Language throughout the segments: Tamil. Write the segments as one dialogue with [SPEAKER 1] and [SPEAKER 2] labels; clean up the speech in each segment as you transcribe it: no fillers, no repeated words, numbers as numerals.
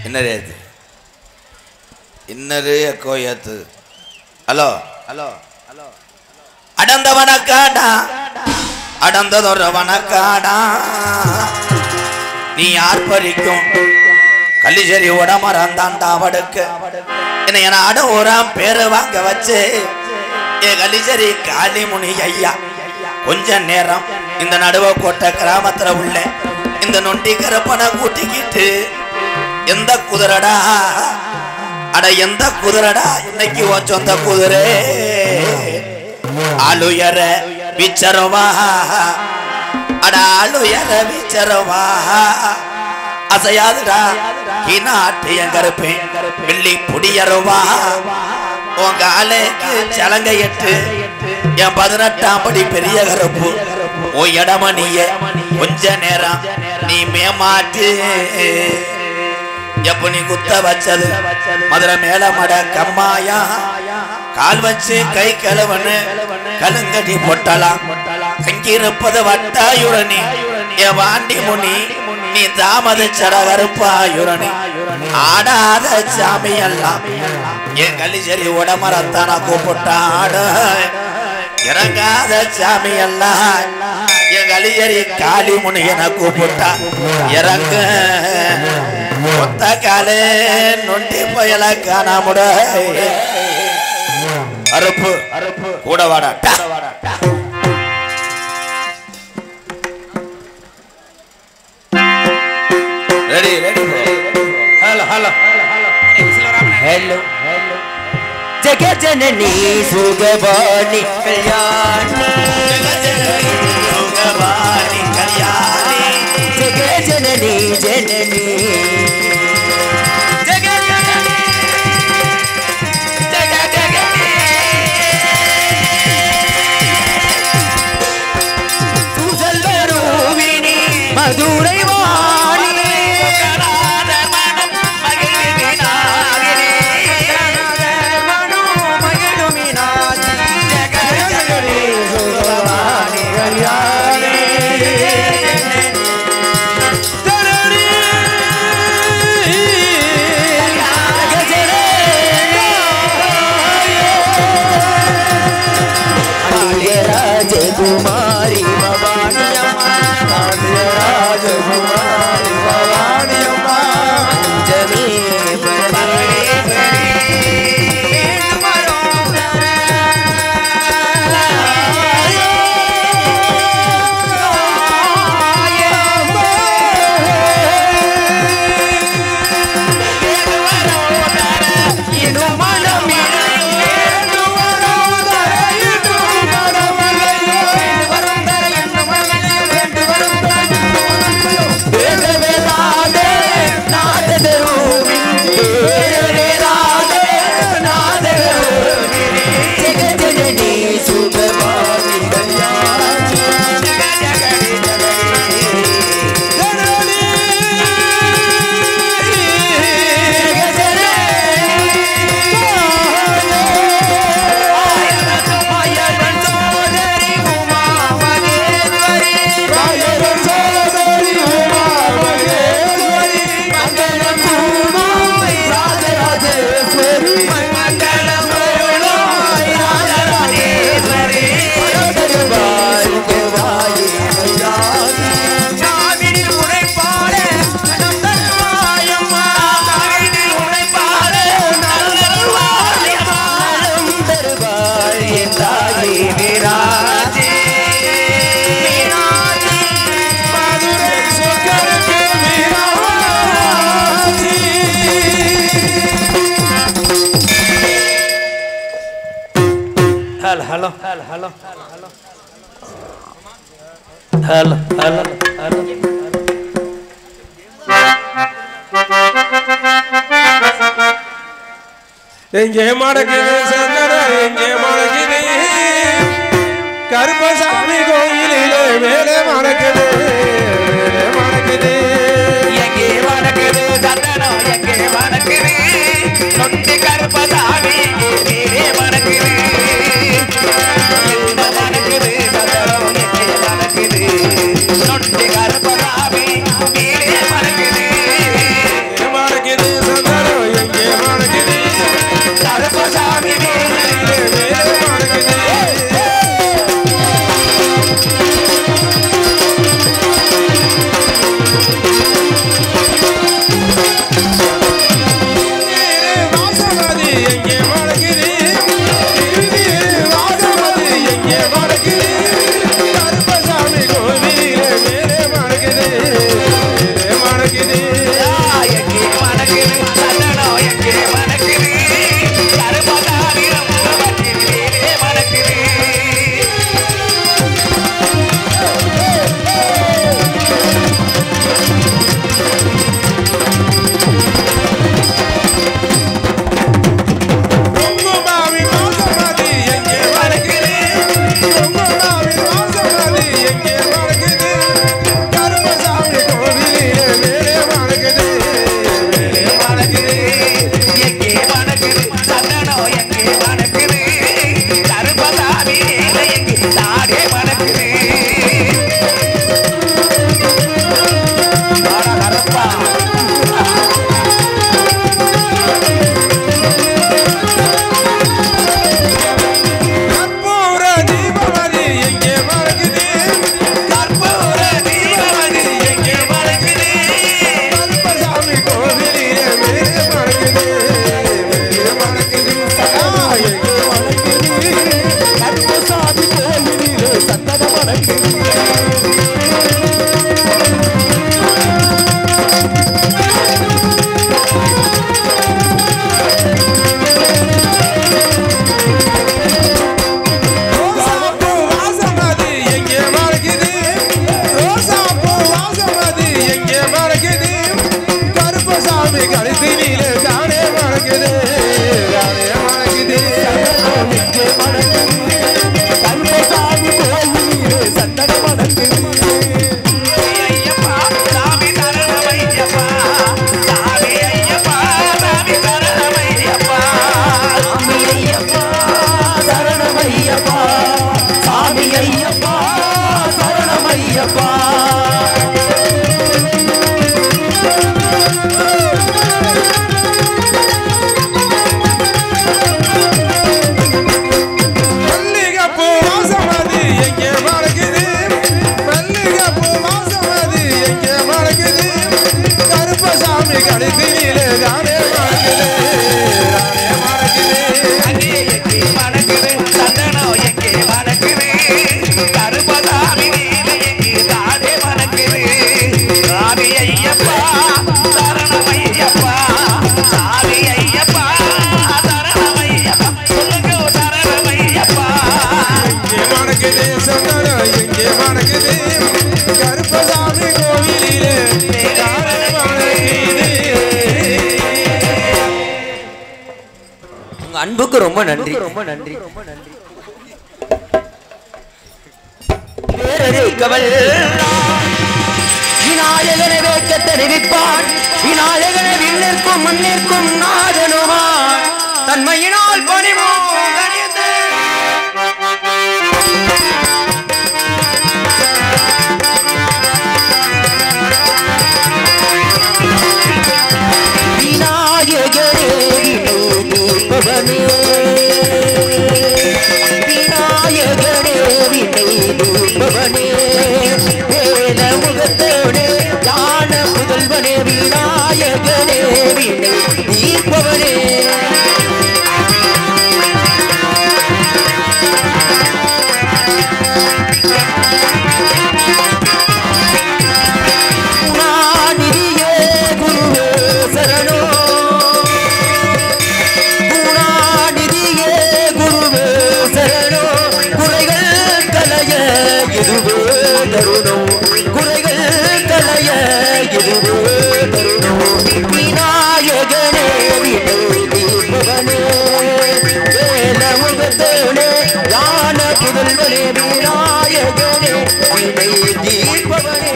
[SPEAKER 1] ಇನ್ನರೇ ಅದು ಇನ್ನರೇ ಕೋಯತ್ತು ಹಲೋ ಹಲೋ ಹಲೋ அடந்தவன காடா அடந்ததொருவன காடா நீ யார் பறிக்கும் கல்லிசரி உடமறந்தாண்டா அவடுக்கு என்ன என அட ஓராம் பேரு வாங்க வச்சு ஏ கல்லிசரி காளிமுனி ஐயா கொஞ்ச நேரம் இந்த நடுவ கோட்டை கிராமத்துல உள்ள இந்த நொண்டி கரப்பனை கூட்டிக்கிட்டு எந்த குதிரடா அட எந்த குதிரடா இன்னைக்கு உன் சொந்த குதிரை ஆளுயர விச்சரவா அட ஆளுயர விச்சரவா அசையாதுடா கீநாட்டு எங்கருப்பேன் வெள்ளி புடியருவா உங்க ஆலைக்கு சலங்க எட்டு என் 18ஆம் படி பெரிய கருப்பு உன் இடமணிய கொஞ்ச நேரம் நீ மேமாட்டு எப்ப நீ குத்த வச்சது மதுரை மேல மட கம்மாயா கால் வச்சு கை கலவனு கலங்கடி பொட்டலாம் தங்கியிருப்பது வட்டாயுரணி என் வாண்டி முனி நீ தாமத சடகருப்பாயுரணி ஆடாத சாமி எல்லாம் என் கலிசரி உடமரத்தான கூப்பிட்டா ஆட இறங்காத சாமி எல்லாம் என் கலிசரி காளி முனி என கூப்பிட்டா இறங்க ஒத்த காலே நொண்டி பயல காணாமுட அறுப்பு கூட வாடா ready ready hello hello hello hello
[SPEAKER 2] Jagajanani Sugavani Kalyani
[SPEAKER 1] Sugavani Kalyani
[SPEAKER 2] Jagajanani Janani மதுரை வாணி ராஜகுமாரி பவானியம்மா ராஜகுமாரி பவானியம்மா ஜமீ
[SPEAKER 1] hello hello hello hello hello
[SPEAKER 3] எங்கே மடக்குது சந்தன எங்கே மடக்குது கருப்பசாமி கோயிலிலே வேலை மடக்குது மடக்குது
[SPEAKER 1] எங்கே மடக்குது சந்தனம் எங்கே மடக்குது நொண்டி கருப்பசாமி வேலை மடக்குது
[SPEAKER 3] மடக்குது கருப்பசாமி கழுத்தினிலே தானே மணக்குது தானே மணக்குது
[SPEAKER 2] எங்கே மணக்குது கருப்பசாமி கோயிலே சந்தன மணக்குது அன்புக்கு ரொம்ப நன்றி ரொம்ப நன்றி ரொம்ப நன்றி விநாயகனை வைக்க தெரிவிப்பான் விநாயகனை விண்ணிற்கும் மண்ணிற்கும் நாதனுவான் தன்மையினால் பணிவோம் விநாயகனே வினை தூப்பவனே வேல முகத்தோடு ஞான புதல்வனே விநாயகனே வினை தீர்ப்பவனே குணாநிதியே குருவே சரணோ விநாயகனே வினை தீர்ப்பவனே வேல முகத்தோனே ஞான புதல்வனே விநாயகனே வினை தீர்ப்பவனே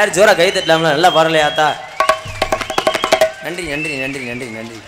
[SPEAKER 2] எல்லாரும் ஜோரா கை தட்டலாம்ல, நல்லா வரலையாத்தா. நன்றி நன்றி நன்றி நன்றி நன்றி.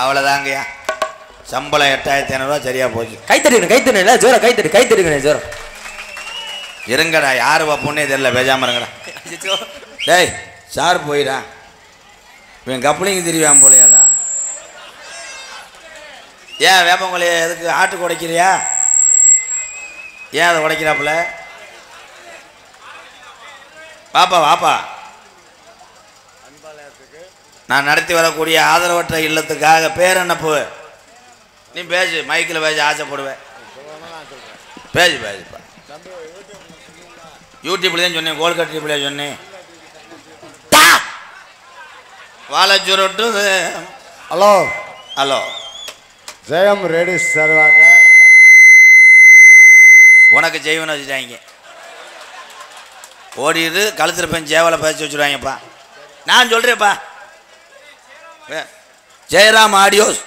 [SPEAKER 1] அவ்வளவுதாங்கய்யா. சம்பளம் 8500 சரியா போச்சு.
[SPEAKER 2] கைத்தடுங்க ஜோரா கைத்தடுங்க ஜோரா.
[SPEAKER 1] இருங்கடா, யாரு பொண்ணே தெரியல, பேசாம இருங்கடா. டேய் சார் போயிடா, இவன் கப்ளிங் திரிவான் போலையாடா. ஏன் வேப்பங்கொலைய எதுக்கு ஆட்டுக்கு உடைக்கிறியா? ஏன் அதை உடைக்கிறாப்புல? வாப்பா நான் நடத்தி வரக்கூடிய ஆதரவற்ற இல்லத்துக்காக பேரன்னப்பு நீ பேசு, மைக்கில் பேச ஆசைப்படுவேன். பேசுப்பா. யூடியூப்ல தான் சொன்னேன், கோல்கட் யூடியூப்ல சொன்னேன். வாழைச்சுருட்டு. ஹலோ
[SPEAKER 3] ஜெயம் ரெடி சர்வாக
[SPEAKER 1] உனக்கு ஜெய்வனை வச்சுட்டாங்க. ஓடிடு கழுத்துருப்பேன், சேவலை பேசி வச்சுருவாங்கப்பா. நான் சொல்கிறேன்ப்பா, ஜெயராம் ஆடியோஸ்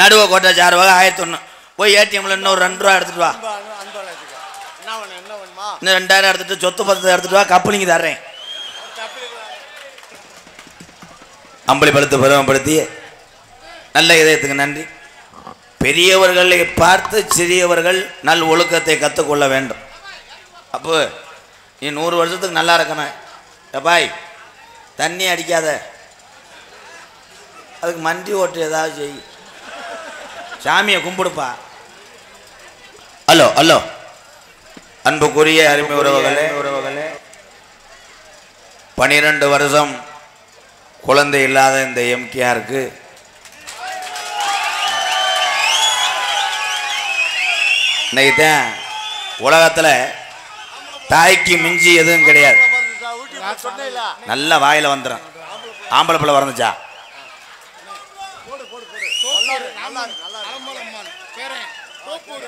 [SPEAKER 1] நடுவ கோட்டை சார்பாக 1001 போய் ஏடிஎம்ல இன்னும் ஒரு 2 ரூபா எடுத்துட்டு வா. இன்னும் 2000 எடுத்துட்டு சொத்து பத்து எடுத்துட்டு வா, கப்பலிங்க தர்றேன். அம்பளி பழுத்து பருவப்படுத்தி நல்ல இதயத்துக்கு நன்றி. பெரியவர்களை பார்த்து சிறியவர்கள் நல் ஒழுக்கத்தை கற்றுக்கொள்ள வேண்டும். அப்போ நீ 100 வருஷத்துக்கு நல்லா இருக்கணும். பாய் தண்ணி அடிக்காத, அதுக்கு மண்டி ஓட்டு ஏதாவது செய், சாமியை கும்பிடுப்பா. ஹலோ அன்புக்குரிய அருமை உறவுகளே, 12 வருஷம் குழந்தை இல்லாத இந்த எம்கேஆருக்கு இன்னைக்கு தான் உலகத்தில் தாய்க்கு மிஞ்சி எதுவும் கிடையாது. நல்ல வாயில வந்துடும். ஆம்பளை பிள்ளை வரந்துச்சா?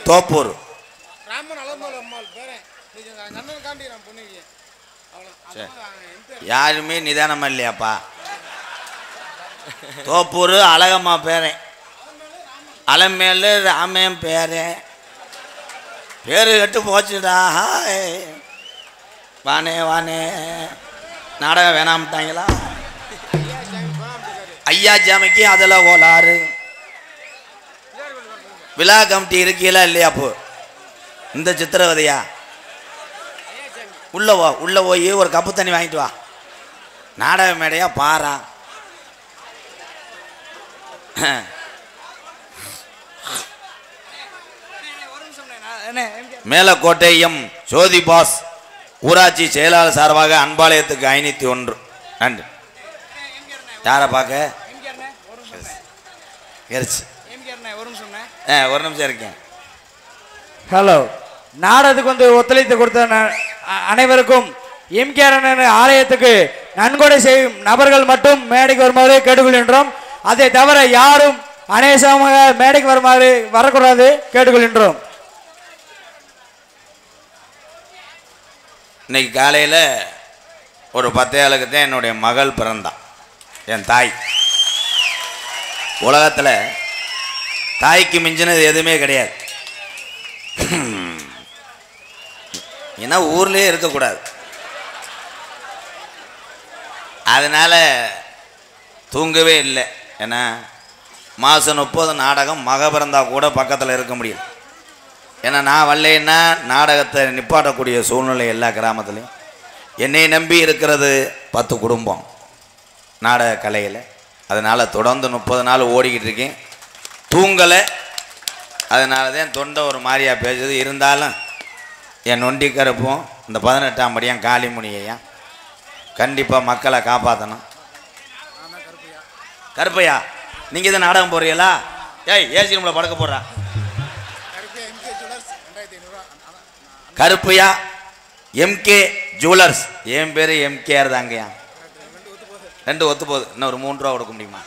[SPEAKER 1] தோப்பூர் யாருமே நிதானமா இல்லையாப்பா? தோப்பூர் அழகம்மா பேரன், அலமேலு ராமன் பேரன். பேரு கட்டு போச்சுடா. வானே நாடகம் வேணாம்ட்டாங்களா? ஐயா ஜாமிக்கு அதில் கோளாறு. விழா கமிட்டி இருக்கீங்களா இல்லையா? அப்போ இந்த சித்திரவதையா? உள்ள போய் ஒரு கப்பு தண்ணி வாங்கிட்டு வா. நாடக மேடையா பாரா. மேலக்கோட்டை எம் ஜோதி பாஸ் ஊராட்சி செயலாளர் சார்பாக அன்பாலயத்துக்கு 501 நன்றி. யாரை பார்க்க? ஒரு நிமிஷம் இருக்கேன்.
[SPEAKER 4] ஹலோ, நாடகத்துக்கு வந்து ஒத்துழைத்து கொடுத்த அனைவருக்கும் எம்கேஆர் ஆலயத்துக்கு நன்கொடை செய்யும் நபர்கள் மட்டும் மேடைக்கு வருமாறு கேட்டுக்கொள்கின்றோம். அதை தவிர யாரும் அநேகமாக மேடைக்கு வருமாறு வரக்கூடாது கேட்டுக்கொள்கின்றோம்.
[SPEAKER 1] இன்னைக்கு காலையில் ஒரு 10 ஆளுக்கு தான் என்னுடைய மகள் பிறந்தான். என் தாய் உலகத்துல தாய்க்கு மிஞ்சினது எதுவுமே கிடையாது. ஏன்னா ஊர்லயே இருக்கக்கூடாது. அதனால தூங்கவே இல்லை. ஏன்னா மாதம் 30 நாடகம் மக பிறந்தா கூட பக்கத்தில் இருக்க முடியும். ஏன்னா நான் வரலைன்னா நாடகத்தை நிப்பாட்டக்கூடிய சூழ்நிலை எல்லா கிராமத்துலேயும். என்னை நம்பி இருக்கிறது 10 குடும்பம் நாடக கலையில். அதனால் தொடர்ந்து 30 நாள் ஓடிக்கிட்டு இருக்கேன், தூங்கலை. அதனால தான் தொண்டை ஒரு மாதிரியாக பேசுது. இருந்தாலும் என் நொண்டி கருப்பும் இந்த 18ஆம் படியான் காளிமுனியையா கண்டிப்பாக மக்களை காப்பாற்றணும். கருப்பையா நீங்கள் இதை நாடகம் போடுறீங்களா? ஏய் ஏசி ரூமில் படுக்க போடுறா. Karuppaiya MK jewellers. என் பேர் எம்கேஆர் தாங்கய்யா. 2 ஒத்து போகுது. இன்னும் ஒரு 3 ரூபா கொடுக்க முடியுமா?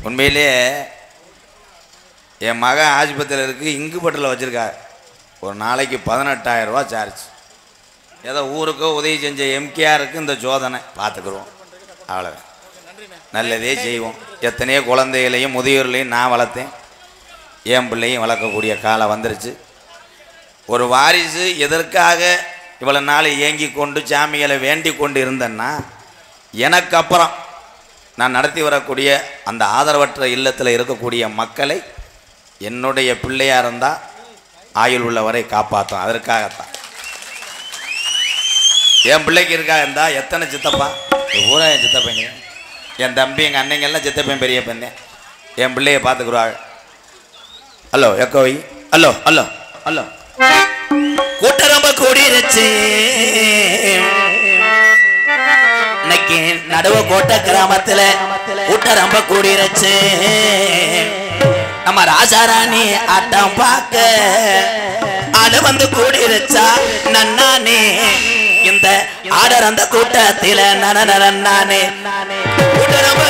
[SPEAKER 1] உண்மையிலேயே என் மகன் ஆஸ்பத்திரியில் இருக்குது, இங்குபட்டில் வச்சுருக்காரு. ஒரு நாளைக்கு 18,000 ரூபா சார்ஜ். ஏதோ ஊருக்கோ உதவி செஞ்ச எம்கேஆருக்கு இந்த சோதனை பார்த்துக்குருவோம். அவ்வளோதான், நல்லதே செய்வோம். எத்தனையோ குழந்தைகளையும் முதியோர்களையும் நான் வளர்த்தேன், என் பிள்ளையும் வளர்க்கக்கூடிய காலம் வந்துருச்சு. ஒரு வாரிசு எதற்காக இவ்வளோ நாள் ஏங்கி கொண்டு சாமிகளை வேண்டி கொண்டு இருந்தேன்னா, எனக்கு அப்புறம் நான் நடத்தி வரக்கூடிய அந்த ஆதரவற்ற இல்லத்தில் இருக்கக்கூடிய மக்களை என்னுடைய பிள்ளையாக இருந்தால் ஆயுள் உள்ளவரை காப்பாற்றும். அதற்காகத்தான் என் பிள்ளைக்கு இருக்கா இருந்தால் எத்தனை சித்தப்பா பூரா என் சித்தப்பைங்க, என் தம்பி, எங்கள் அன்னைங்கெல்லாம் சித்தப்பையன் பெரிய பெண்ணே என் பிள்ளையை பார்த்துக்குறாள். ஹலோ எக்கோய், ஹலோ ஹலோ ஹலோ. கூட்டம் ரொம்ப கூடிருச்சு இன்னைக்கு நடுவ கோட்டை கிராமத்துல. கூட்டம் ரொம்ப கூடிருச்சு. நம்ம ராசாராணி ஆட்டம் பார்க்க ஆடு வந்து கூடிருச்சா நன்னானே. இந்த ஆடர் அந்த கூட்டத்தில நனநரன்னானே. கூட்டம் ரொம்ப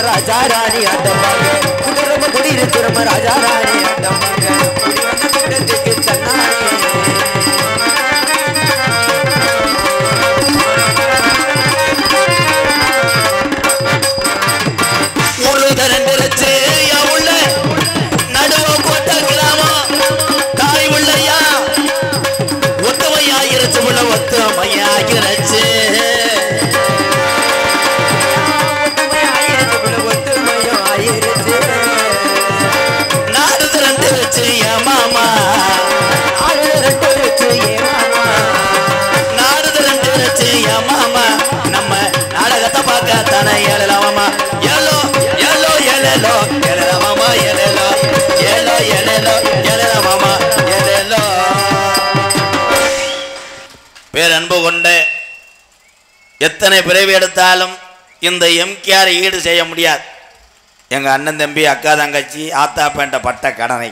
[SPEAKER 1] ராஜாராணி ஆட்டமாக. குடும்ப குடியிருக்கிற ராஜாராணி ஆட்டமாக. நாடு திரண்டு வச்சு மாமா எத்தனை பிறவி எடுத்தாலும் இந்த எம்கேஆர் ஈடு செய்ய முடியாது. எங்கள் அண்ணன் தம்பி அக்கா தங்கச்சி ஆத்தா பேண்ட பட்ட கடனை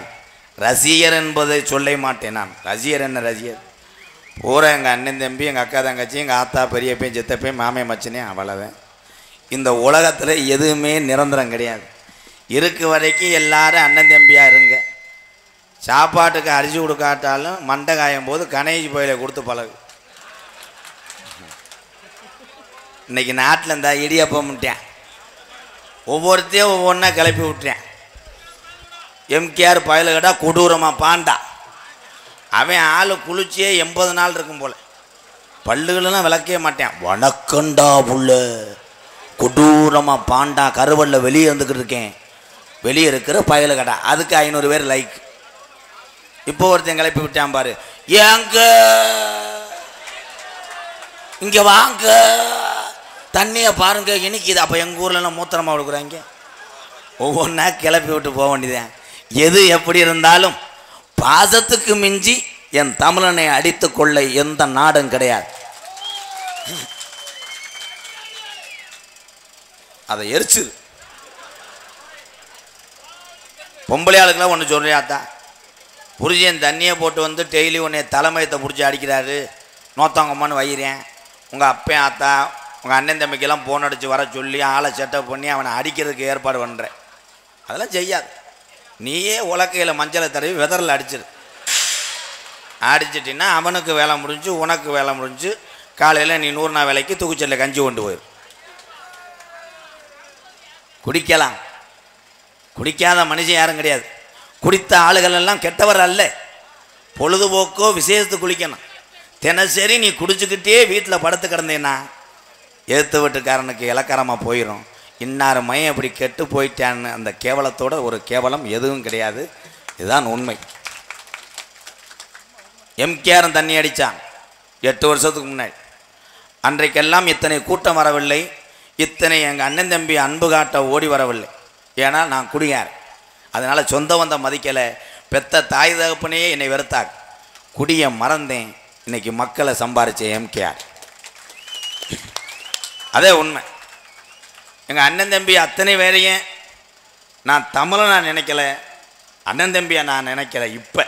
[SPEAKER 1] ரசிகர் என்பதை சொல்ல மாட்டேன் நான். ரசிகர் என்ன ரசிகர் பூரா எங்கள் அண்ணன் தம்பி எங்கள் அக்கா தங்கச்சி எங்கள் ஆத்தா பெரியப்பையும் சித்தப்பையும் மாமே மச்சனே அவ்வளோதான். இந்த உலகத்தில் எதுவுமே நிரந்தரம் கிடையாது. இருக்க வரைக்கும் எல்லாரும் அண்ணன் தம்பியாக இருங்க. சாப்பாட்டுக்கு அரிசி கொடுக்காட்டாலும் மண்டை காயும் போது கணேஜ் பயில கொடுத்து பழகு. இன்னைக்கு நாட்டில் இந்த இடியப்பம் விட்டேன், ஒவ்வொருத்தையும் ஒவ்வொன்றா கிளப்பி விட்டுறேன். எம்கேஆர் பயலுகடா கொடூரமாக பாண்டா, அவன் ஆள் குளிச்சியே 80 நாள் இருக்கும் போல், பல்லுகளெல்லாம் விளக்கவே மாட்டேன். வணக்கண்டா புள்ள கொடூரமாக பாண்டா, கருவல்ல வெளியே இருந்துக்கிட்டு இருக்கேன், வெளியே இருக்கிற பயலுகடா. அதுக்கு 500 பேர் லைக். இப்போ ஒருத்தன் கிளப்பி விட்டான் பாரு, ஏங்க இங்கே வாங்க தண்ணியை பாருங்க இனிக்குது. அப்போ எங்கள் ஊர்லலாம் மூத்திரமாக கொடுக்குறாங்க. ஒவ்வொன்றா கிளப்பி விட்டு போக வேண்டியதான். எது எப்படி இருந்தாலும் பாசத்துக்கு மிஞ்சி என் தமிழனை அடித்து கொள்ள எந்த நாடும் கிடையாது. அதை எரிச்சுது. பொம்பளையாளுக்கெல்லாம் ஒன்று சொல்றியாத்தான், புரிஜன் தண்ணியை போட்டு வந்து டெய்லி உன்னை தலைமையத்தை பிடிச்சி அடிக்கிறாரு, நோத்தாங்கம்மான்னு வைகிறேன். உங்கள் அப்பன் ஆத்தா உங்கள் அண்ணன் தம்பிக்கெல்லாம் ஃபோன் அடித்து வர சொல்லி ஆளை செட்டப் பண்ணி அவனை அடிக்கிறதுக்கு ஏற்பாடு பண்ணுறேன். அதெல்லாம் செய்யாது. நீயே உலக்கையில் மஞ்சளை தடவி வெதரில் அடிச்சிரு. அடிச்சிட்டின்னா அவனுக்கு வேலை முடிஞ்சு உனக்கு வேலை முடிஞ்சு காலையில் நீ 100 நாள் வேலைக்கு தூக்குச்சலில் கஞ்சி கொண்டு போயிரு. குடிக்கலாம், குடிக்காத மனுஷன் யாரும் கிடையாது. குடித்த ஆளுகள் எல்லாம் கெட்டவர் அல்ல. பொழுதுபோக்கோ விசேஷத்துக்கு குளிக்கணும். தினசரி நீ குடிச்சுக்கிட்டே வீட்டில் படுத்து கிடந்தேன்னா ஏற்று வீட்டுக்காரனுக்கு இலக்காரமாக போயிடும். இன்னார் மையம் அப்படி கெட்டு போயிட்டான்னு அந்த கேவலத்தோட ஒரு கேவலம் எதுவும் கிடையாது. இதுதான் உண்மை. எம்கேஆர் தண்ணி அடித்தான் 8 வருஷத்துக்கு முன்னாடி. அன்றைக்கெல்லாம் இத்தனை கூட்டம் வரவில்லை, இத்தனை எங்கள் அண்ணன் தம்பி அன்பு காட்ட ஓடி வரவில்லை. ஏன்னா நான் குடியார். அதனால் சொந்த வந்த மதிக்கலை. பெத்த தாய் தகப்பனையே என்னை வெறுத்தாங்க. குடியை மறந்தேன். இன்னைக்கு மக்களை சம்பாரிச்ச எம்கேஆர். அதே உண்மை. எங்கள் அண்ணன் தம்பி அத்தனை பேரையும் நான் தமிழை நான் நினைக்கல, அண்ணன் தம்பியை நான் நினைக்கல. இப்போ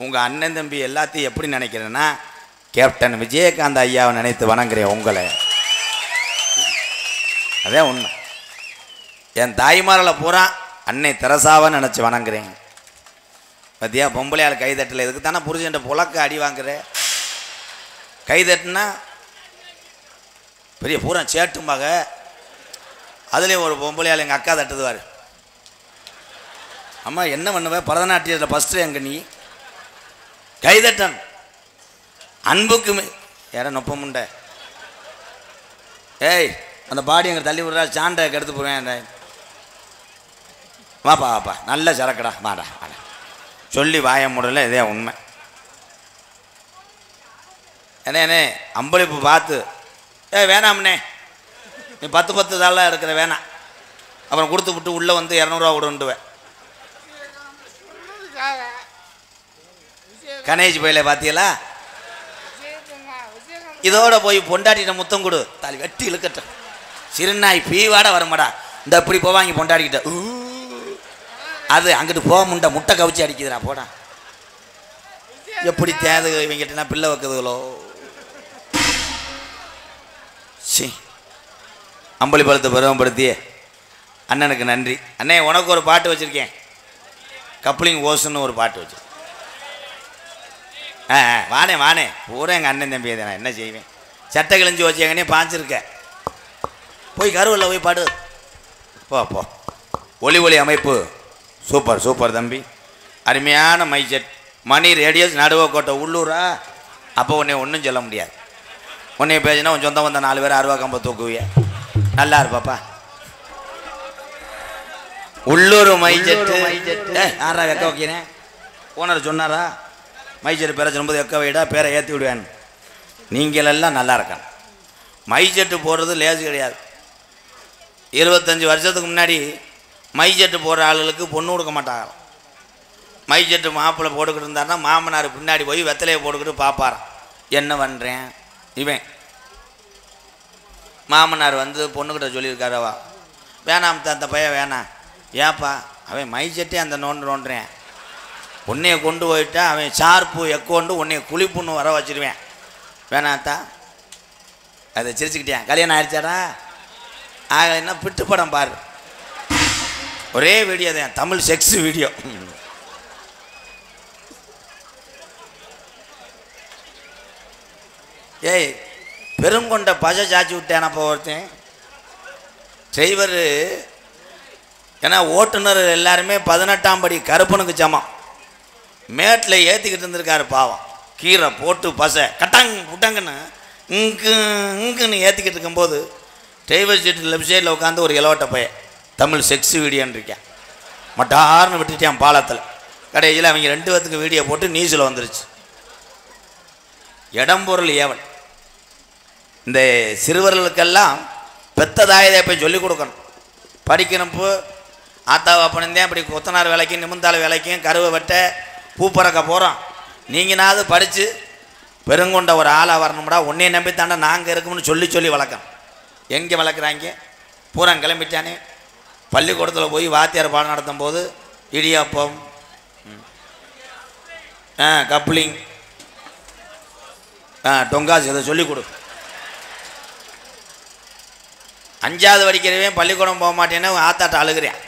[SPEAKER 1] உங்கள் அண்ணன் தம்பி எல்லாத்தையும் எப்படி நினைக்கிறேன்னா கேப்டன் விஜயகாந்த் ஐயாவை நினைத்து வணங்குறேன் உங்களை. அதே உண்மை. என் தாய்மார்களை பூரா அன்னை தெரசாவை நினச்சி வணங்குறேன். பத்தியா பொம்பளையால் கைதட்டல. இதுக்கு தானே புரிஜன்ட்ட புழக்க அடி வாங்குற. கைதட்டுனா பெரிய பூரா சேட்டும்பாக. அதுலேயும் ஒரு பொம்பளையால் எங்கள் அக்கா தட்டுதுவார். அம்மா என்ன பண்ணுவேன் பரதநாட்டியத்தில் ஃபஸ்ட்டு எங்கே நீ கைதட்டன் அன்புக்கு யார நொப்பமுண்ட. ஏய் அந்த பாடி எங்கே தள்ளி விடுறா, சாண்டை கெடுத்து போவேன். வாப்பா வாப்பா நல்ல சரக்கடா வாடா வாடா சொல்லி வாய முடல. இதே உண்மை. என்னே அம்பளிப்பு பார்த்து வேணாம்ண்ணே நீ 10 தாளாக இருக்கிற வேணாம், அப்புறம் கொடுத்து விட்டு உள்ளே வந்து 200 ரூபா கொடுண்டுவேன். கணேஷ் பையில பார்த்தீங்களா, இதோட போய் பொண்டாட்டிட்ட முத்தம் கொடு, தாலி வெட்டி இழுக்கட்ட. சிறுநாய் பீவாட வரமாடா. இந்த இப்படி போவாங்க பொண்டாடிக்கிட்ட. அது அங்கிட்டு போக முண்டை முட்டை கவிச்சு அடிக்குதுடா போடா. எப்படி தேது இவங்கிட்டனா பிள்ளை வைக்குதுகளோ. சி அம்பளி பழத்தை பருவப்படுத்தியே அண்ணனுக்கு நன்றி. அண்ணே உனக்கு ஒரு பாட்டு வச்சுருக்கேன், கப்ளிங் ஓசுன்னு ஒரு பாட்டு வச்சு. வானே வானே பூரா எங்கள் அண்ணன் தம்பி நான் என்ன செய்வேன். சட்டை கிழிஞ்சு வச்சு எங்கன்னே பாஞ்சிருக்க. போய் கருவில் போய் பாடு போ போ. ஒளி ஒளி அமைப்பு சூப்பர் சூப்பர் தம்பி. அருமையான மைசெட் மணி ரேடியஸ் நடுவக்கோட்டை உள்ளூரா. அப்போ உன்னை ஒன்றும் சொல்ல முடியாது. உன்னைய பேசினா உன் சொந்தம் வந்த 4 பேர் 60 கம்பை தூக்குவிய. நல்லா இருப்பாப்பா. உள்ளூர் மைஜெட்டு யாரா வெக்க வைக்கிறேன் ஓனர் சொன்னாரா மைஜெட்டு பேரை சொல்லும்போது வெக்க வைடா பேரை ஏற்றி விடுவேன். நீங்களெல்லாம் நல்லா இருக்கணும். மைஜெட்டு போடுறது லேசு கிடையாது. 25 வருஷத்துக்கு முன்னாடி மைஜெட்டு போடுற ஆளுகளுக்கு பொண்ணு கொடுக்க மாட்டாங்க. மைஜெட்டு மாப்பிள்ளை போட்டுக்கிட்டு இருந்தாருன்னா மாமனார் பின்னாடி போய் வெத்தலையை போட்டுக்கிட்டு பார்ப்பாரான். என்ன பண்ணுறேன் இவன் மாமனார் வந்து பொண்ணுக்கிட்ட சொல்லியிருக்காரவா, வேணாம் அந்த பையன் வேணாம். ஏப்பா, அவன் மைச்சட்டே அந்த நோண்டுறேன், உன்னைய கொண்டு போயிட்டா அவன் சார்பு எக்கொண்டு உன்னைய குளிப்புன்னு வர வச்சிருவேன், வேணாத்தா. அதை சிரிச்சுக்கிட்டேன். கல்யாணம் ஆயிடுச்சாடா? ஆக என்ன பிட்டு படம் பாரு, ஒரே வீடியோ தான், தமிழ் செக்ஸ் வீடியோ. ஏய், பெருங்கொண்ட பசை சாச்சி விட்டேனப்போ ஒருத்தன் டிரைவரு. ஏன்னா ஓட்டுநர் எல்லாருமே 18ஆம் படி கருப்பனுக்கு சமம். மேட்டில் ஏற்றிக்கிட்டு இருந்திருக்காரு பாவம். கீரை போட்டு பசை கட்டாங் புட்டாங்கன்னு இங்குன்னு ஏற்றிக்கிட்டு இருக்கும்போது டிரைவர் சீட்டு லெஃப்ட் சைடில் உட்காந்து ஒரு இலவட்ட பையன் தமிழ் செக்ஸ் வீடியோன்னு இருக்கேன். மட்டார்னு விட்டுட்டான் பாலத்தில். கடைசியில் அவங்க 2 பேத்துக்கு வீடியோ போட்டு நியூஸில் வந்துருச்சு. இடம்பொருள் ஏவல். இந்த சிறுவர்களுக்கெல்லாம் பெத்த தாயதை போய் சொல்லிக் கொடுக்கணும். படிக்கிறப்போ ஆத்தாவை பண்ணியிருந்தேன், இப்படி கொத்தனார் வேலைக்கும் நிமிந்தாள் வேலைக்கும் கருவை வெட்ட பூ பறக்க போகிறோம், நீங்களாவது படித்து பெருங்கொண்ட ஒரு ஆளாக வரணும்டா, உன்னையை நம்பித்தாண்டா நாங்கள் இருக்கோம்னு சொல்லி சொல்லி வளர்க்கணும். எங்கே வளர்க்குறாங்க? பூரா கிளம்பிட்டானே. பள்ளிக்கூடத்தில் போய் வாத்தியார் பாடம் நடத்தும் போது இடியாப்பம், கப்ளிங், டொங்காஸ் இதை சொல்லிக் கொடு. 5வது படிக்கிறவே பள்ளிக்கூடம் போக மாட்டேன்னு ஆத்தாட்ட அழுகிறேன்.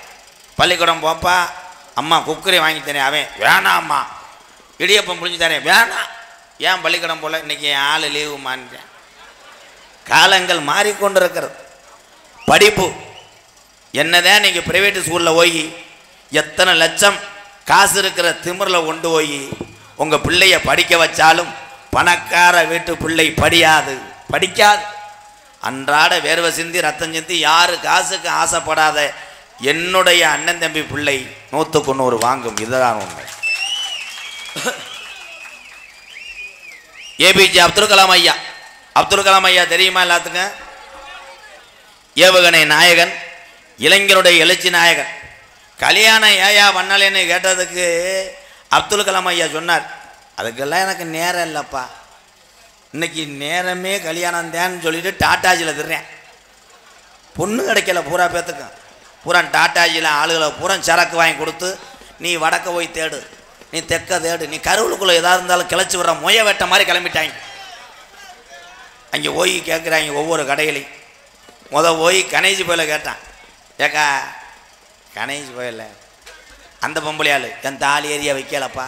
[SPEAKER 1] பள்ளிக்கூடம் போப்பா, அம்மா குக்கரை வாங்கி தரேன். அவன் வேணாம் அம்மா, இடியப்பம் புரிஞ்சு தரேன், வேணாம். ஏன் பள்ளிக்கூடம் போல? இன்றைக்கி என் ஆள் லீவு மாட்டேன். காலங்கள் மாறிக்கொண்டு இருக்கிறது. படிப்பு என்னதான் நீங்கள் ப்ரைவேட்டு ஸ்கூலில் போய் எத்தனை லட்சம் காசு இருக்கிற திமிரில் கொண்டு போய் உங்கள் பிள்ளைய படிக்க வச்சாலும் பணக்கார வீட்டு பிள்ளை படிக்காது. அன்றாட வேர்வை சிந்தி ரத்தம் சிந்தி யாரு காசுக்கு ஆசைப்படாத என்னுடைய அண்ணன் தம்பி பிள்ளை 100க்கு 100 வாங்கும். இதுதான் உண்மை. ஏபிஜே அப்துல் கலாம் ஐயா. அப்துல் கலாம் ஐயா தெரியுமா எல்லாத்துக்கும்? ஏவுகணை நாயகன், இளைஞருடைய எழுச்சி நாயகன். கல்யாணம் ஏயா பண்ணலேன்னு கேட்டதுக்கு அப்துல் கலாம் ஐயா சொன்னார், அதுக்கெல்லாம் எனக்கு நேரம் இல்லைப்பா, இன்னைக்கு நேரமே கல்யாணம் தேன்னு சொல்லிட்டு டாட்டாஜியில் திடுறேன். பொண்ணு கிடைக்கல பூரா பேத்துக்கும். பூரா டாட்டாஜியில் ஆளுகளை பூரா சரக்கு வாங்கி கொடுத்து, நீ வடக்க போய் தேடு, நீ தெற்க தேடு, நீ கருவுளுக்குள்ளே எதாக இருந்தாலும் கிளச்சி விட்ற மொய வெட்ட மாதிரி கிளம்பிட்டாங்க. அங்கே போய் கேட்குறாங்க ஒவ்வொரு கடைகளையும். போய் கணேஷ் போயில கேட்டான், ஏக்கா கணேஷ் போயில அந்த பொம்பளையாள் என் தாலி ஏரியா வைக்கலப்பா,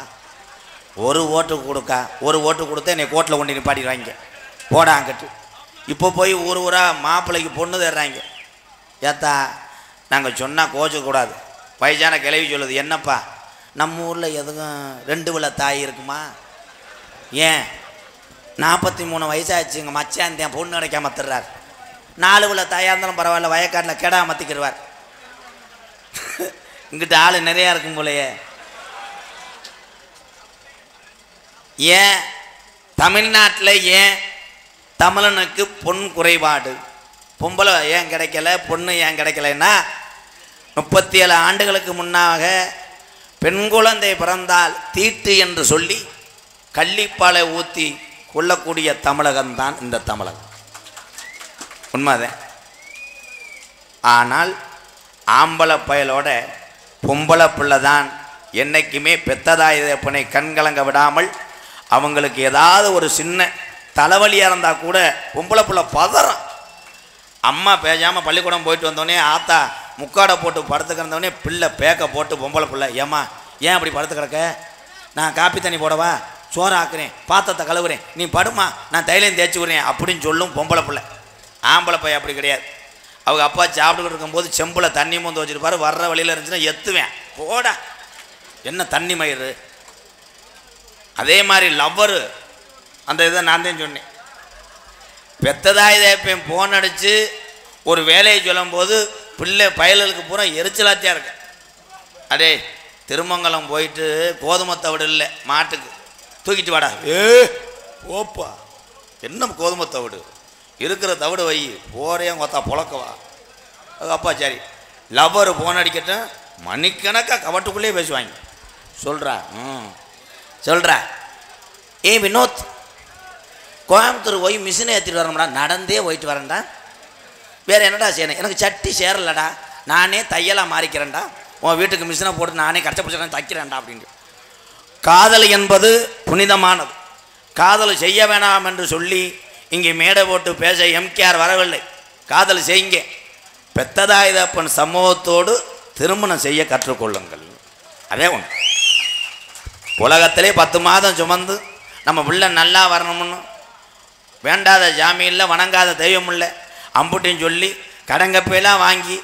[SPEAKER 1] ஒரு ஓட்டு கொடுக்கா, ஒரு ஓட்டு கொடுத்தா என்னை கோட்டில் கொண்டு நிப்பாட்டிடுவாங்க, போடா அங்கிட்டு. இப்போ போய் ஊராக மாப்பிள்ளைக்கு பொண்ணு தர்றாங்க. ஏத்தா நாங்கள் சொன்னால் கோச்சக்கூடாது. வயசான கிளவி சொல்லுது, என்னப்பா நம்ம ஊரில் எதுவும் 2 விழா தாய் இருக்குமா? ஏன் 43 வயசாச்சு எங்கள் மச்சான் தேன் பொண்ணு கிடைக்காம தர்றார். 4 விழா தாயாக இருந்தாலும் பரவாயில்ல, வயக்காட்டில் கெடா மத்திக்கிடுவார். இங்கிட்ட ஆள் நிறையா இருக்கும் போலையே. ஏன் தமிழ்நாட்டில் ஏன் தமிழனுக்கு பொன் குறைபாடு? பொம்பளை ஏன் கிடைக்கல, பொண்ணு ஏன் கிடைக்கலன்னா 37 ஆண்டுகளுக்கு முன்னாக பெண் குழந்தை பிறந்தால் தீட்டு என்று சொல்லி கள்ளிப்பாலை ஊற்றி கொள்ளக்கூடிய தமிழகம்தான் இந்த தமிழகம். உண்மைதான். ஆனால் ஆம்பளை பயலோட பொம்பளை பிள்ளை தான் என்றைக்குமே பெத்ததாயப்பனை கண்கலங்க விடாமல் அவங்களுக்கு ஏதாவது ஒரு சின்ன தலைவலியாக இருந்தால் கூட பொம்பளை பிள்ளை பதறம். அம்மா பேசாமல் பள்ளிக்கூடம் போயிட்டு வந்தோடனே ஆத்தா முக்காடை போட்டு படுத்து கிடந்தோடனே பிள்ளை பேக்க போட்டு பொம்பளை பிள்ளை, ஏம்மா ஏன் அப்படி படுத்து கிடக்க, நான் காப்பி தண்ணி போடவா, சோறு ஆக்குறேன், பாத்திரத்தை கழுவுறேன், நீ படுமா, நான் தைலம் தேய்ச்சி விடுறேன் அப்படின்னு சொல்லும் பொம்பளை பிள்ளை. ஆம்பளை பையன் அப்படி கிடையாது. அவங்க அப்பா சாப்பிட்டுக்கிட்டு இருக்கும்போது செம்பில் தண்ணி மூந்து வச்சுருப்பாரு, வர்ற வழியில் இருந்துச்சுன்னா எத்துவேன், போடா என்ன தண்ணி மயிறு. அதே மாதிரி லவ்வரு, அந்த இதை நான் தான் சொன்னேன். பெத்ததாய் தேப்பேன் ஃபோன் அடித்து ஒரு வேலையை சொல்லும்போது பிள்ளை பயலுக்கு பூரா எரிச்சலாத்தியாக இருக்கு. அடே திருமங்கலம் போயிட்டு கோதுமை தவிடு இல்லை மாட்டுக்கு, தூக்கிட்டு வாடா. ஓப்பா என்ன கோதுமை தவிடு இருக்கிற தவிடு வை, போறையும் கொத்தா புழக்கவா. அது அப்பா சரி. லவ்வர் ஃபோன் அடிக்கட்டும், மணிக்கணக்காக கவட்டுக்குள்ளேயே பேசுவாங்க. சொல்கிறா வினோத் கோயம்புத்தூர் போய் மிஷினை ஏற்றிட்டு வரணும்டா, நடந்தே போயிட்டு வரேன்டா. வேறு என்னடா செய்யணும், எனக்கு சட்டி சேரலடா, நானே தையலாக மாறிக்கிறேன்டா, உன் வீட்டுக்கு மிஷினை போட்டு நானே கஷ்டப்பட்டு தைக்கிறேன்டா அப்படின்ட்டு. காதல் என்பது புனிதமானது. காதல் செய்ய வேணாம் என்று சொல்லி இங்கே மேடை போட்டு பேச எம்கேஆர் வரவில்லை. காதல் செய்யுங்க. பெத்ததாய் தகப்பன் சமூகத்தோடு திருமணம் செய்ய கற்றுக்கொள்ளுங்கள். அதே ஒன்று. உலகத்திலே 10 மாதம் சுமந்து நம்ம பிள்ளை நல்லா வரணும்னு வேண்டாத ஜாமி இல்லை, வணங்காத தெய்வம் இல்லை, அம்புட்டின்னு சொல்லி கடங்கப்பையெல்லாம் வாங்கி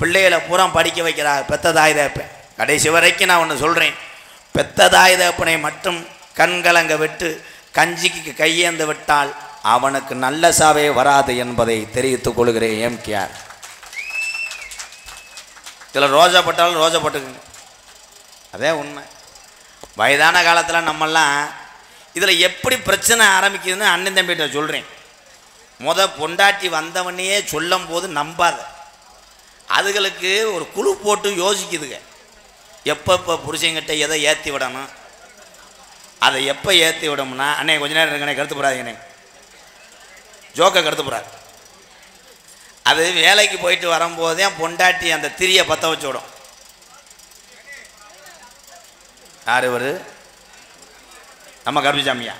[SPEAKER 1] பிள்ளைகளை பூரா படிக்க வைக்கிறார் பெத்ததாய் தகப்பன். கடைசி வரைக்கும் நான் ஒன்று சொல்கிறேன், பெத்ததாய் தகப்பனை மட்டும் கண்கலங்க விட்டு கஞ்சிக்கு கையேந்து விட்டால் அவனுக்கு நல்ல சாவே வராது என்பதை தெரிவித்துக் கொள்கிறேன். எம்கேஆர் இதில் ரோஜா பட்டாலும் ரோஜா பட்டுக்குங்க, அதே உண்மை. வயதான காலத்தில் நம்மெல்லாம் இதில் எப்படி பிரச்சனை ஆரம்பிக்குதுன்னு அண்ணன் தம்பிகிட்ட சொல்கிறேன். பொண்டாட்டி வந்தவனையே சொல்லும் போது நம்பாத. அதுகளுக்கு ஒரு குழு போட்டு யோசிக்குதுங்க, எப்போ புருஷங்கிட்ட எதை ஏற்றி விடணும், அதை எப்போ ஏற்றி விடணும்னா, அண்ணே கொஞ்ச நேரம் இருக்கண்ணே கருத்து போடாதீங்கண்ணே, ஜோக்கை கருத்து போடாது. அது வேலைக்கு போயிட்டு வரும்போதே பொண்டாட்டி அந்த திரியை பற்ற வச்சு விடும். யார் இவர்? நம்ம கருப்பிசாமியா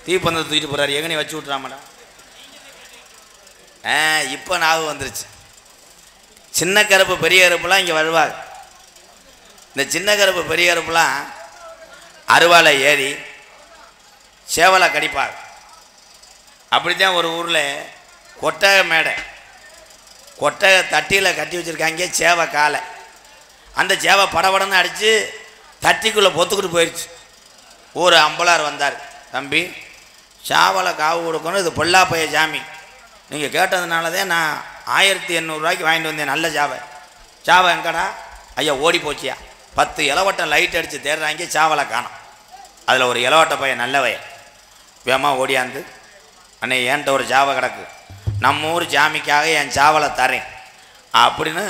[SPEAKER 1] தீப்பந்தத்தை தூக்கிட்டு போகிறாரு, எங்கனே வச்சு விட்றாமடா. இப்போ ஞாபகம் வந்துருச்சு. சின்ன கருப்பு பெரிய கருப்புலாம் இங்கே வருவாங்க. இந்த சின்ன கருப்பு பெரிய கருப்புலாம் அருவாலை ஏறி சேவலை கடிப்பார். அப்படித்தான் ஒரு ஊரில் கொட்டகை மேடை, கொட்டகை தட்டியில் கட்டி வச்சுருக்காங்க சேவை காலை. அந்த சேவை படபடன்னு அடித்து தட்டிக்குள்ளே பொத்துக்கிட்டு போயிடுச்சு. ஊர் அம்பலார் வந்தார், தம்பி சேவலை காவு கொடுக்கணும், இது பொல்லாப்பைய சாமி, நீங்கள் கேட்டதுனாலதான் நான் 1800 ரூபாய்க்கு வாங்கிட்டு வந்தேன் நல்ல சாவை எங்கடா? ஐயா ஓடி போச்சியா. 10 இலவட்டை லைட் அடித்து தேடுறாங்க, சாவலை காணும். அதில் ஒரு இலவட்ட பையன் நல்லவைய வேமா ஓடியாந்து, அண்ணே ஏன்ட்ட ஒரு சாவை கிடக்கு, நம்ம ஊர் ஜாமிக்காக என் சாவலை தரேன் அப்படின்னு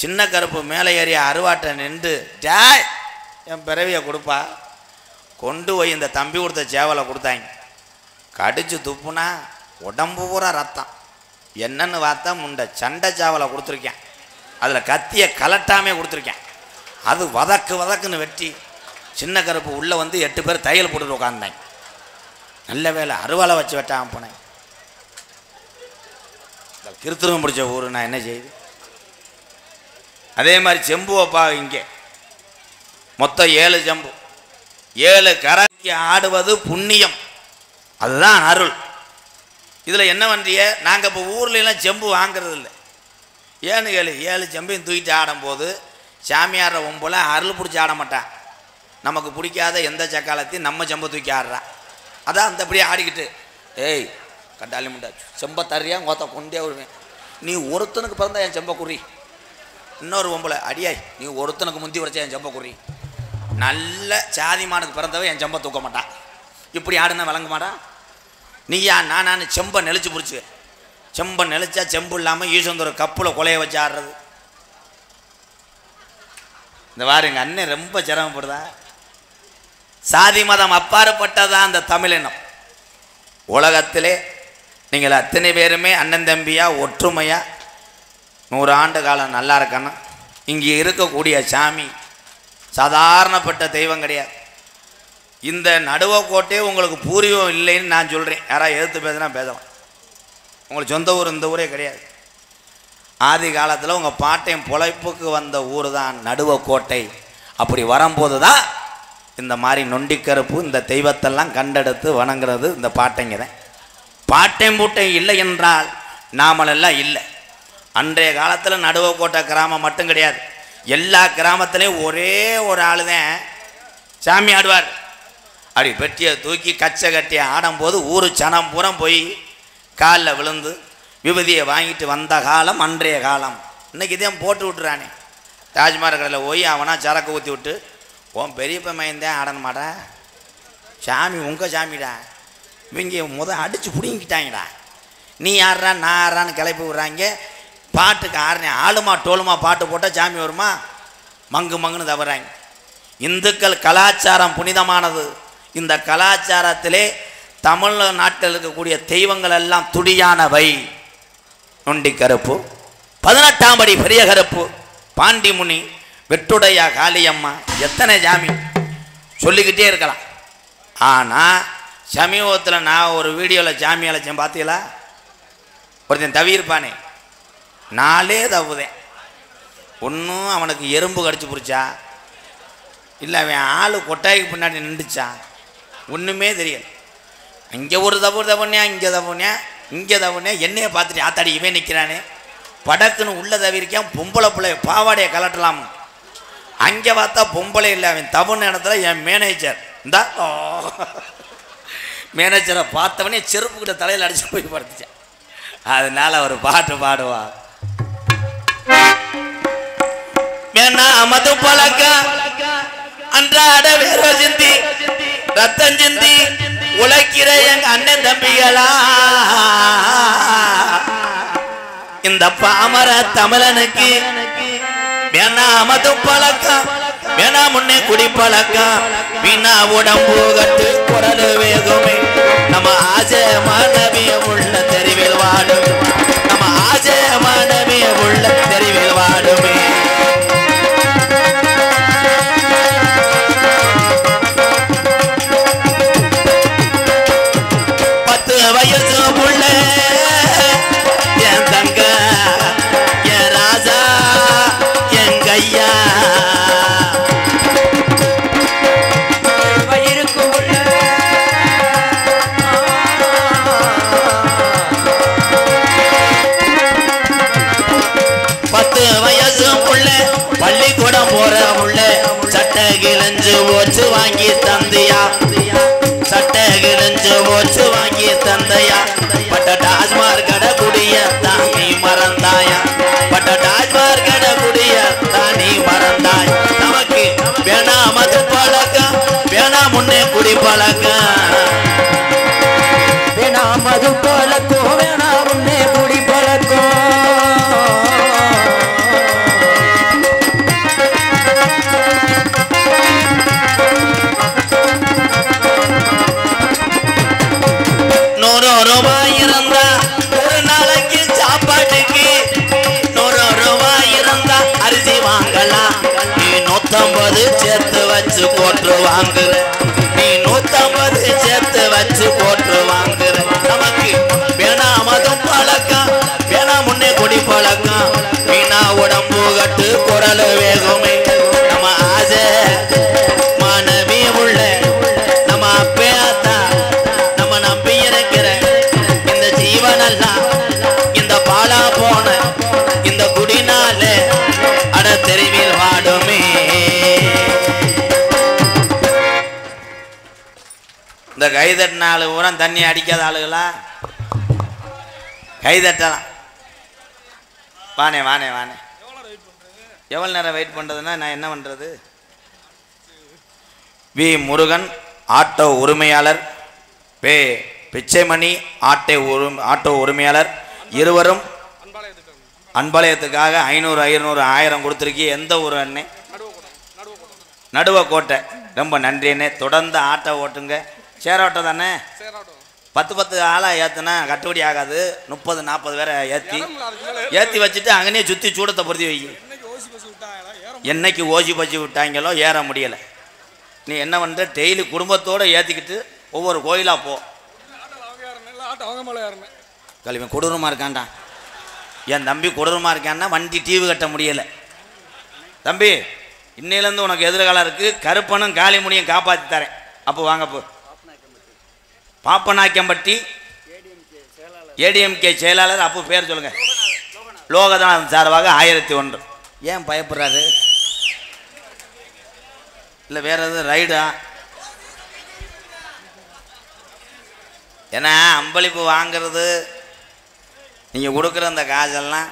[SPEAKER 1] சின்ன கருப்பு மேலே ஏறிய அருவாட்டை நின்று, டேய் என் பிறவியை கொடுப்பா, கொண்டு போய் இந்த தம்பி கொடுத்த சேவலை கொடுத்தாங்க. கடிச்சு துப்புனா உடம்பு பூரா ரத்தம். என்னன்னு பார்த்தா முண்டை சண்டை சாவலை கொடுத்துருக்கேன், அதில் கத்தியை கலட்டாமே கொடுத்துருக்கேன். அது வதக்குன்னு வெட்டி சின்ன கருப்பு உள்ளே வந்து 8 பேர் தையல் போட்டுட்டு உட்காந்தாங்க. நல்ல வேலை அருவாலை வச்சு வெட்டாமல் போனேன். கிருத்திரம் பிடிச்ச ஊர், நான் என்ன செய்யுது. அதே மாதிரி செம்பு வைப்பா இங்கே, மொத்தம் 7 செம்பு, 7 கரைக்கு ஆடுவது புண்ணியம், அதுதான் அருள். இதில் என்ன பண்ணுறிய, நாங்கள் இப்போ ஊர்லாம் செம்பு வாங்கிறது இல்லை. ஏன்னு கேளு, 7 செம்பையும் தூக்கிட்டு ஆடும்போது சாமியார ஒம்போல அருள் பிடிச்சி ஆட மாட்டான். நமக்கு பிடிக்காத எந்த சக்காலத்தையும் நம்ம செம்பை தூக்கி ஆடுறான். அதான் அந்த அப்படியே ஆடிக்கிட்டு, ஏய் கண்டாலி முண்டா செம்பை தர்றியா கோத்த கொண்டே வருவேன், நீ ஒருத்தனுக்கு பிறந்தா என் செம்பை குறி. இன்னொரு ஒம்பளை, அடியாய் நீ ஒருத்தனுக்கு முந்தி உடைச்சா என் செம்பை குறி. நல்ல சாதிமானுக்கு பிறந்தவன் என் செம்பை தூக்க மாட்டான். இப்படி ஆடுனா விளங்க மாட்டான். நீயா நான் செம்பை நெளிச்சு பிடிச்சி, செம்பை நெளிச்சா செம்பு இல்லாமல் ஈஸ்வந்தர் கப்பில் கொலையை வச்சு ஆடுறது. இந்த வாரு எங்கள் அண்ணன் ரொம்ப சிரமப்படுதா. சாதி மதம் அப்பாற்பட்டதான் அந்த தமிழினம். உலகத்திலே நீங்கள் அத்தனை பேருமே அண்ணன் தம்பியாக ஒற்றுமையாக 100 ஆண்டு காலம் நல்லா இருக்கணும். இங்கே இருக்கக்கூடிய சாமி சாதாரணப்பட்ட தெய்வம் கிடையாது. இந்த நடுவக்கோட்டையே உங்களுக்கு பூர்வம் இல்லைன்னு நான் சொல்கிறேன். யாராவது எதிர்த்து பேசுனா பேசலாம். உங்களுக்கு சொந்த ஊர் இந்த ஊரே கிடையாது. ஆதி காலத்தில் உங்கள் பாட்டையும் பொழைப்புக்கு வந்த ஊர் தான் நடுவக்கோட்டை. அப்படி வரும்போது தான் இந்த மாதிரி நொண்டிக்கருப்பு இந்த தெய்வத்தெல்லாம் கண்டெடுத்து வணங்குறது இந்த பாட்டைங்க தான். பாட்டையும் பூட்டையும் இல்லை என்றால் நாமளெல்லாம் இல்லை. அன்றைய காலத்தில் நடுவக்கோட்டை கிராமம் மட்டும் கிடையாது, எல்லா கிராமத்துலேயும் ஒரே ஒரு ஆள் தான் சாமி ஆடுவார். அப்படி பெட்டியை தூக்கி கச்சை கட்டி ஆடும்போது ஊர் சனம் பூரம் போய் காலில் விழுந்து விபதியை வாங்கிட்டு வந்த காலம் அன்றைய காலம். இன்றைக்கி இதையும் போட்டு விட்டுறானே, தாஜ்மஹால் கடையில் போய் அவனா சரக்கு ஊற்றி விட்டு, உன் பெரியப்ப மையன்தான் ஆடணுமாடா, சாமி உங்கள் சாமிடா, இவங்க அடித்து பிடிங்கிட்டாங்கடா, நீ ஆடுறா நான் ஆடுறான்னு கிளப்பி விட்றாங்க. பாட்டுக்கு ஆடுறேன் ஆளுமா டோலுமா பாட்டு போட்டால் சாமி வருமா, மங்குன்னு தவறாங்க. இந்துக்கள் கலாச்சாரம் புனிதமானது. இந்த கலாச்சாரத்திலே தமிழ்நாட்டில் இருக்கக்கூடிய தெய்வங்கள் எல்லாம் துடியானவை. நொண்டி கருப்பு, 18ஆம் படி பெரிய கருப்பு, பாண்டிமுனி, வெட்டுடையா காளியம்மா, எத்தனை ஜாமி சொல்லிக்கிட்டே இருக்கலாம். ஆனால் சமீபத்தில் நான் ஒரு வீடியோவில் ஜாமி அழைச்சேன், பார்த்தீங்களா? ஒருத்தன் தவிர்ப்பானே, 4 தவுதேன். ஒன்றும் அவனுக்கு எறும்பு கடிச்சு பிடிச்சா, இல்லை அவன் ஆள் கொட்டாய்க்கு பின்னாடி நின்றுச்சா, ஒன்றுமே தெரியல. இங்கே ஒரு தவறுனே, இங்கே தவறுனே, இங்கே தவறுனே, என்னையை பார்த்துட்டு ஆத்தாடி இவன் நிற்கிறானே, படக்குன்னு உள்ள தவிர்க்கான். பொம்பளை பிள்ளை பாவாடையை கலட்டலாம். அங்கே பார்த்தா பொம்பளை இல்லை, அவன் தவறுன இடத்துல என் மேனேஜர் இந்தா மேனேஜரை பார்த்தவனே செருப்புக்கிட்ட தலையில் அடிச்சு போய் படுத்துச்சான். அதனால ஒரு பாட்டு பாடுவா, மது பழக்க அன்றாட வேற சிந்தி ரத்தம் சிந்தி உழைக்கிற எங்க அண்ணன் தம்பிகளா, இந்த பாமர தமிழனுக்கு வேணா மது பழக்கம், வேணா முன்னே குடி பழக்கம், வீணா உடம்பு கட்டு குரல் வேகுமே, நம்ம ஆசை மாணவிய உள்ள தெரிவில் வாடும், நம்ம ஆசை மாணவிய உள்ள தெரிவில் வாடுமே. வயசு புள்ள என் தங்க, என் ராஜா, என் கையா, வயிறுக்கு உள்ள 10 வயசு புள்ள, பள்ளிக்கூடம் போற புள்ள, சட்டை கிழிஞ்சு போச்சு வாங்கி தந்தியா, சட்டை கிழிஞ்சு போச்சு வாங்கி தந்தையா, பட்ட டாஸ்மார் கடை குடிய தானி மறந்தாயா, பட்ட டாஸ்மார் கடை குடிய தானி மறந்தாய். நமக்கு வேணா மது பழக்கம், வேணா முன்னே குடி பழக்கம், வேணா மது பழக்கம், வேணா முன்னே குடி பழக்கம். ரூபாய் இருந்தா ஒரு நாளைக்கு சாப்பாட்டுக்கு, 100 ரூபாய் இருந்தா அரிசி வாங்கலாம். நீ 150 சேர்த்து வச்சு போட்டு வாங்குற, நீ 150 சேர்த்து வச்சு போட்டு வாங்குற. நமக்கு வேணா மது பழக்கம், வேணா முன்னே குடி பழக்கம், வீணா உடம்பு கட்டு குரல் வேகுமே, நம்ம ஆசை மாணவி உள்ள, நம்ம அப்பேத்தா, நம்ம நம்பி இருக்கிற இந்த பாலா போன இந்த குடினால அட தெருவில் வாடுமே. இந்த கைதட்டின ஆளு பூரா தண்ணி அடிக்காத ஆளுகளா, கைதட்டலாம். வானே வானே வானே. எவ்வளோ நேரம் வெயிட் பண்ணுறதுன்னா நான் என்ன பண்ணுறது? வி முருகன் ஆட்டோ உரிமையாளர், வே பிச்சைமணி ஆட்டோ உரிமையாளர், இருவரும் அன்பாளையத்துக்காக 500 500 1000 கொடுத்துருக்கீ. எந்த ஊர் அண்ணே? நடுவக்கோட்டை. ரொம்ப நன்றி அண்ணே. தொடர்ந்து ஆட்டோ ஓட்டுங்க. சேர் ஆட்டோ தானே? 10 ஆளாக ஏற்றுனா கட்டுப்படி ஆகாது. 30 40 பேரை ஏற்றி வச்சுட்டு அங்கனே சுற்றி சூடத்தை பொருத்தி வை. என்னைக்கு ஓசி பச்சு விட்டாங்களோ ஏற முடியலை. நீ என்ன பண்ணுற? டெய்லி குடும்பத்தோடு ஏற்றிக்கிட்டு ஒவ்வொரு கோயிலாக போ. கல்வின் கொடூரமாக இருக்கான்டா. என் தம்பி கொடூரமாக இருக்கான்னா வண்டி டிவி கட்ட முடியலை. தம்பி இன்னையிலேருந்து உனக்கு எதிர்காலம் இருக்குது. கருப்பனும் காளிமுனியும் காப்பாற்றி தரேன். அப்போ வாங்க போ. பாப்பநாயக்கம்பட்டி ஏடிஎம்கே செயலாளர். அப்போ பேர் சொல்லுங்கள். லோகதான் சார்பாக 1001. ஏன் பயப்படுறாரு? இல்லை வேறு எதுவும் ரைடா? ஏன்னா அம்பளிப்பு வாங்கிறது, நீங்கள் கொடுக்குற அந்த காசெல்லாம்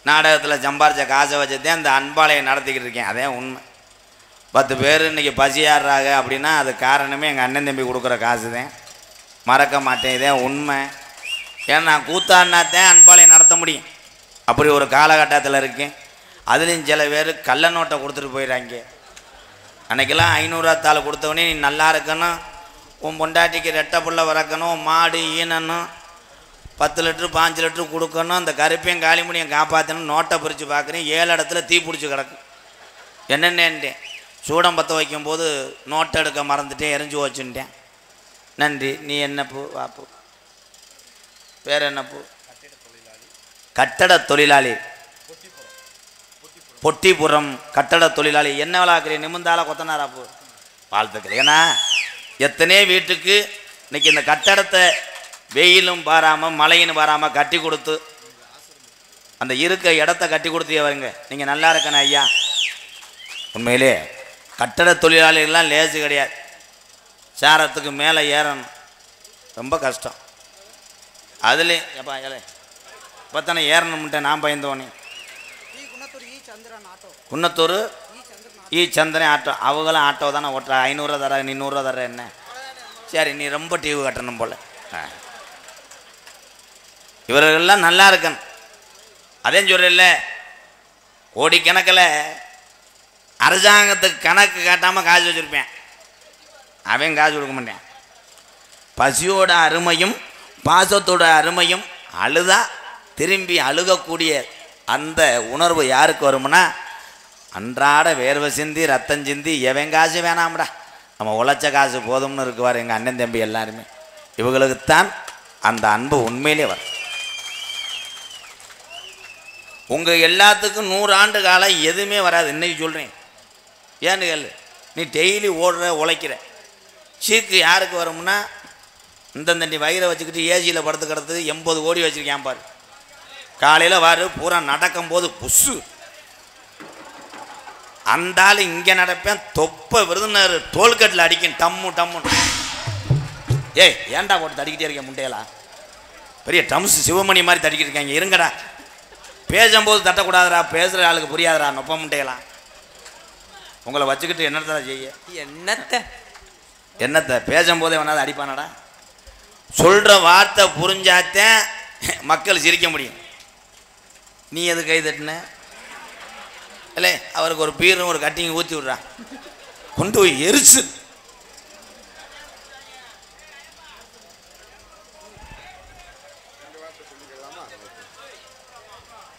[SPEAKER 1] நாடகத்தில் சம்பாரித்த காசை வச்சுதான் அந்த அன்பாளையை நடத்திக்கிட்டு இருக்கேன். அதே உண்மை. 10 பேர் இன்றைக்கி பசியாடுறாங்க அப்படின்னா அது காரணமே எங்கள் அண்ணன் தம்பி கொடுக்குற காசு தான். மறக்க மாட்டேன். இதே உண்மை. ஏன்னா நான் கூத்தாடினாத்தான் அன்பாளையை நடத்த முடியும். அப்படி ஒரு காலகட்டத்தில் இருக்கேன். அதுலேயும் சில பேர் கள்ள நோட்டை கொடுத்துட்டு போயிடறாங்க. அன்றைக்கெல்லாம் 500 தாள் கொடுத்தவொடனே நீ நல்லா இருக்கணும், உன் பொண்டாட்டிக்கு ரெட்டை புள்ள வறக்கணும், மாடு ஈனணும், 10 லிட்டரு 5 லிட்டரு கொடுக்கணும். அந்த கருப்பையும் காளிமணியும் காப்பாற்றணும். நோட்டை பிரித்து பார்க்குறேன் 7 இடத்துல தீ பிடிச்சி கிடக்கு. என்னென்னேன்ட்டேன். சூடம் பற்ற வைக்கும்போது நோட்டை எடுக்க மறந்துட்டேன், எரிஞ்சு வச்சுட்டேன். நன்றி. நீ என்ன பூ? வாப்பு. பேர் என்ன பூ? கட்டட தொழிலாளி. பொட்டிப்புறம் கட்டட தொழிலாளி. என்ன விளாக்குறீங்க? நிமிந்தால கொத்தனாரா பூ? வாழ்த்துக்கள். ஏன்னா எத்தனை வீட்டுக்கு இன்னைக்கு இந்த கட்டடத்தை வெயிலும் பாராமல் மழையின்னு பாராமல் கட்டி கொடுத்து அந்த இருக்க இடத்த கட்டி கொடுத்து வருங்க. நீங்கள் நல்லா இருக்கணும் ஐயா. உண்மையிலே கட்டட தொழிலாளிகள்லாம் லேசு கிடையாது. சாரத்துக்கு மேலே ஏறணும், ரொம்ப கஷ்டம். அதுலேயும் எப்பா ஏழை இப்போ தானே ஏறணும்ட்டேன் நான் பயந்தோன்னே. குன்னத்தூர் சந்திரன் ஆட்டோ. அவங்களும் ஆட்டோ தானே ஓட்டுற. 500 ரூபா தர, நீ 100 ரூபா தர. என்ன சரி, நீ ரொம்ப டிவி கட்டணும் போல். இவர்கள்லாம் நல்லா இருக்கணும். அதே சொல்ல கோடிக்கணக்கில் அரசாங்கத்துக்கு கணக்கு காட்டாமல் காசு வச்சுருப்பேன். அவன் காசு கொடுக்க மாட்டேன். பசியோட அருமையும் பாசத்தோட அருமையும் அழுதா திரும்பி அழுகக்கூடிய அந்த உணர்வு யாருக்கு வரும்னா, அன்றாட வேர்வை சிந்தி ரத்தம் சிந்தி எவன் காசு வேணாம்டா, நம்ம உழைச்ச காசு போதும்னு இருக்குவார் எங்கள் அண்ணன் தம்பி எல்லாருமே. இவங்களுக்குத்தான் அந்த அன்பு உண்மையிலே வரும். உங்கள் எல்லாத்துக்கும் 100 ஆண்டு காலம் எதுவுமே வராது. இன்னைக்கு சொல்கிறேன். ஏன்னு கேளு. நீ டெய்லி ஓடுற உழைக்கிற. சீக்கு யாருக்கு வரும்னா, இந்த தண்டி வயிறை வச்சுக்கிட்டு ஏசியில் படுத்து கிடத்து 80 கோடி வச்சுருக்கேன் பாரு. காலையில் வாரு பூரா நடக்கும்போது புஷு அந்த ஆள் இங்கே நடப்பேன். தொப்பை விருதுனர் தோல்கட்டில் அடிக்கும் டம்மு டம்முன்னு. ஏய் ஏன்டா போட்டு தடிக்கிட்டே இருக்கேன் முண்டையலா? பெரிய டம்ஸ் சிவமணி மாதிரி தடிக்கிட்டு இருக்காங்க. இருங்கடா, பேசும்போது தட்டக்கூடாதுடா, பேசுகிற ஆளுக்கு புரியாதுடா நொப்ப முண்டையலாம். உங்களை வச்சுக்கிட்டு என்னத்தை செய்ய? என்னத்தை பேசும்போதே வேணாலும் அடிப்பானடா. சொல்கிற வார்த்தை புரிஞ்சாத்தேன் மக்கள் சிரிக்க முடியும். நீ எது கை தட்டின இல்லை? அவருக்கு ஒரு பீரும் ஒரு கட்டிங் ஊற்றி விட்றான், கொண்டு போய் எரிச்சு.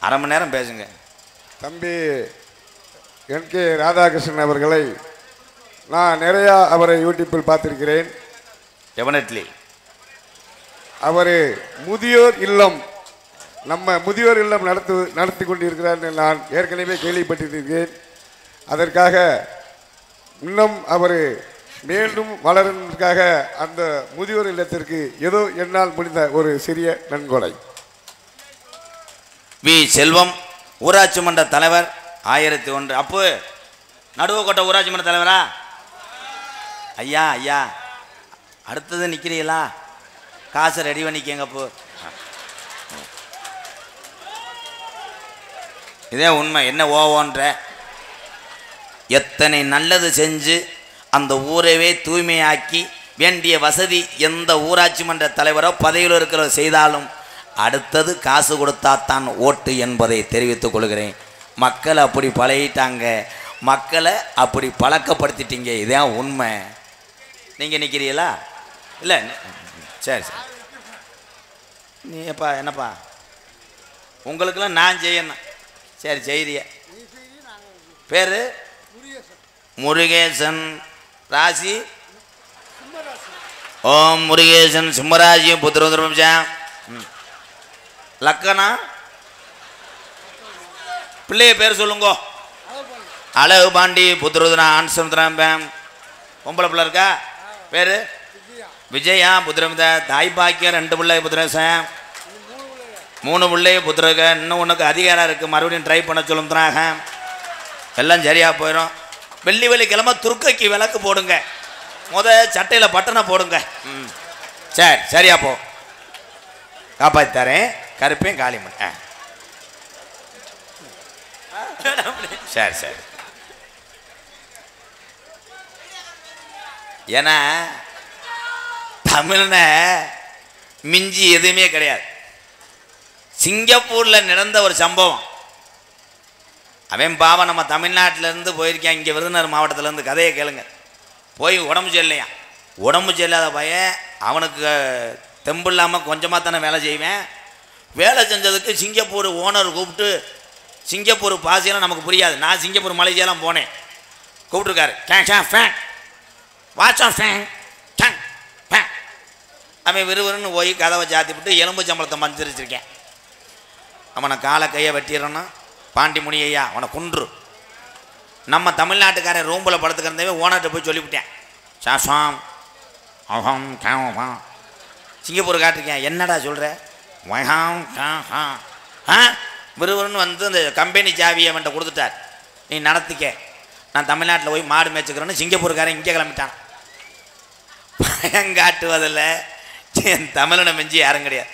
[SPEAKER 1] அரை மணி நேரம் பேசுங்க.
[SPEAKER 3] தம்பி NK ராதாகிருஷ்ணன் அவர்களை நான் நிறையா அவரை யூடியூப்பில் பார்த்திருக்கிறேன்.
[SPEAKER 1] டெஃபினெட்லி.
[SPEAKER 3] அவர் முதியோர் இல்லம், நம்ம முதியோர் இல்லம் நடத்தி கொண்டிருக்கிறார். நான் ஏற்கனவே கேள்விப்பட்டிருக்கிறேன். அதற்காக இன்னும் அவர் மீண்டும் வளருவதற்காக அந்த முதியோர் இல்லத்திற்கு ஏதோ என்னால் முடிந்த ஒரு சிறிய நன்கொடை.
[SPEAKER 1] வி செல்வம் ஊராட்சி மன்ற தலைவர் 1001. அப்போ நடுவக்கோட்டை ஊராட்சி மன்ற தலைவரா? ஐயா ஐயா அடுத்தது நிற்கிறீங்களா? காசை ரெடி பண்ணிக்கங்க. அப்போ இதே உண்மை. என்ன ஓவோன்ற எத்தனை நல்லது செஞ்சு அந்த ஊரவே தூய்மையாக்கி வேண்டிய வசதி எந்த ஊராட்சி மன்ற தலைவரோ பதவியில் இருக்கிற செய்தாலும் அடுத்தது காசு கொடுத்தாத்தான் ஓட்டு என்பதை தெரிவித்துக் கொள்கிறேன். மக்கள் அப்படி பழகிட்டாங்க, மக்களை அப்படி பழக்கப்படுத்திட்டீங்க. இதான் உண்மை. நீங்கள் நிற்கிறீங்களா? இல்லை சரி சரி. நீ எப்பா என்னப்பா உங்களுக்கெல்லாம் நான் செய்யணும். சரி செய்திய பேர் முருகேசன். ராசி ஓம் முருகேசன். சிம்மராசி புத்திரவம்சம். லக்கணா பிள்ளைய பேர் சொல்லுங்க. அழகு பாண்டி புத்திரதுனா ஆன்சந்திரம். பொம்பளை பிள்ளை இருக்கா? பேர் விஜயா புத்திரமித. தாய் பாக்கியம் 2 பிள்ளை புத்திரசம். 3 பிள்ளை புத்திரக. இன்னும் உனக்கு அதிகாரம் இருக்குது, மறுபடியும் ட்ரை பண்ண சொல்லுறாங்க. எல்லாம் சரியாக போயிடும். வெள்ளிக்கிழமை துர்க்கைக்கு விளக்கு போடுங்க. சட்டையில் பட்டனை போடுங்க. சரி சரியா போ. காப்பாற்றி தரேன். கருப்பையும் காளிமணி. சரி சரி. ஏன்னா தமிழ்ன மிஞ்சி எதுவுமே கிடையாது. சிங்கப்பூரில் நடந்த ஒரு சம்பவம். அவன் பாவம் நம்ம தமிழ்நாட்டிலேருந்து போயிருக்கான். இங்கே விருதுநகர் மாவட்டத்திலேருந்து கதையை கேளுங்க. போய் உடம்பு சரியில்லையா? உடம்பு சரியில்லாத பையன் அவனுக்கு தெம்பு இல்லாமல் கொஞ்சமாக தானே வேலை செய்வேன். வேலை செஞ்சதுக்கு சிங்கப்பூர் ஓனர் கூப்பிட்டு, சிங்கப்பூர் பாசையெல்லாம் நமக்கு புரியாது. நான் சிங்கப்பூர் மலேசியாலாம் போனேன். கூப்பிட்டுருக்காரு, ஃபேன் வாட்சா ஃபேன் டேங் ஃபேன். அவன் விறுவிறுன்னு போய் கதவை சாத்திவிட்டு எலும்பு சம்பளத்தை மந்திரிச்சிருக்கேன். அவனை காலை கையை வெட்டிடுறோன்னா, பாண்டி முனி ஐயா அவனை குன்று. நம்ம தமிழ்நாட்டுக்காரன் ரூம்பில் படுத்துக்கிறதவே ஓனர்கிட்ட போய் சொல்லிவிட்டேன். சாம் சிங்கப்பூர் காட்டிருக்கேன். என்னடா சொல்கிற? விறுவிறுன்னு வந்து அந்த கம்பெனி சாவியை அவன்கிட்ட கொடுத்துட்டார். நீ நடத்திக்க, நான் தமிழ்நாட்டில் போய் மாடு மேய்ச்சிக்கிறேன்னு சிங்கப்பூருக்காரன் இங்கே கிளம்பிட்டான். பயங்காட்டுவதில் என் தமிழனை மிஞ்சி யாரும் கிடையாது.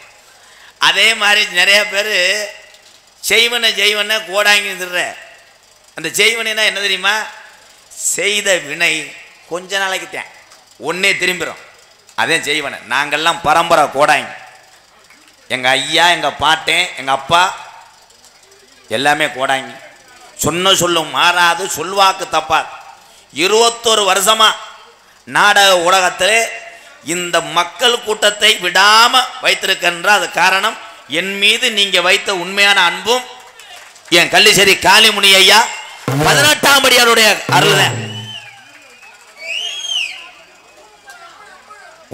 [SPEAKER 1] அதே மாதிரி நிறைய பேர் செய்வனை கோடாங்கி நிறுற. அந்த செய்வனைனா என்ன தெரியுமா? செய்த வினை கொஞ்ச நாளைக்குத்தேன் ஒன்னே திரும்பிடும். அதே செய்வனை. நாங்கள்லாம் பரம்பரை கோடாங்கி. எங்கள் ஐயா, எங்கள் பாட்டேன், எங்கள் அப்பா எல்லாமே கோடாங்கி. சொன்ன சொல்லும் மாறாது, சொல்வாக்கு தப்பாது. 21 வருஷமா நாடக ஊடகத்திலே இந்த மக்கள் கூட்டத்தை விடாம வைத்திருக்கின்ற அது காரணம் என் மீது நீங்க வைத்த உண்மையான அன்பும் என் கள்ளிச்சேரி காளிமுனி ஐயா 18ஆம் படியாருடைய அருள்தான்.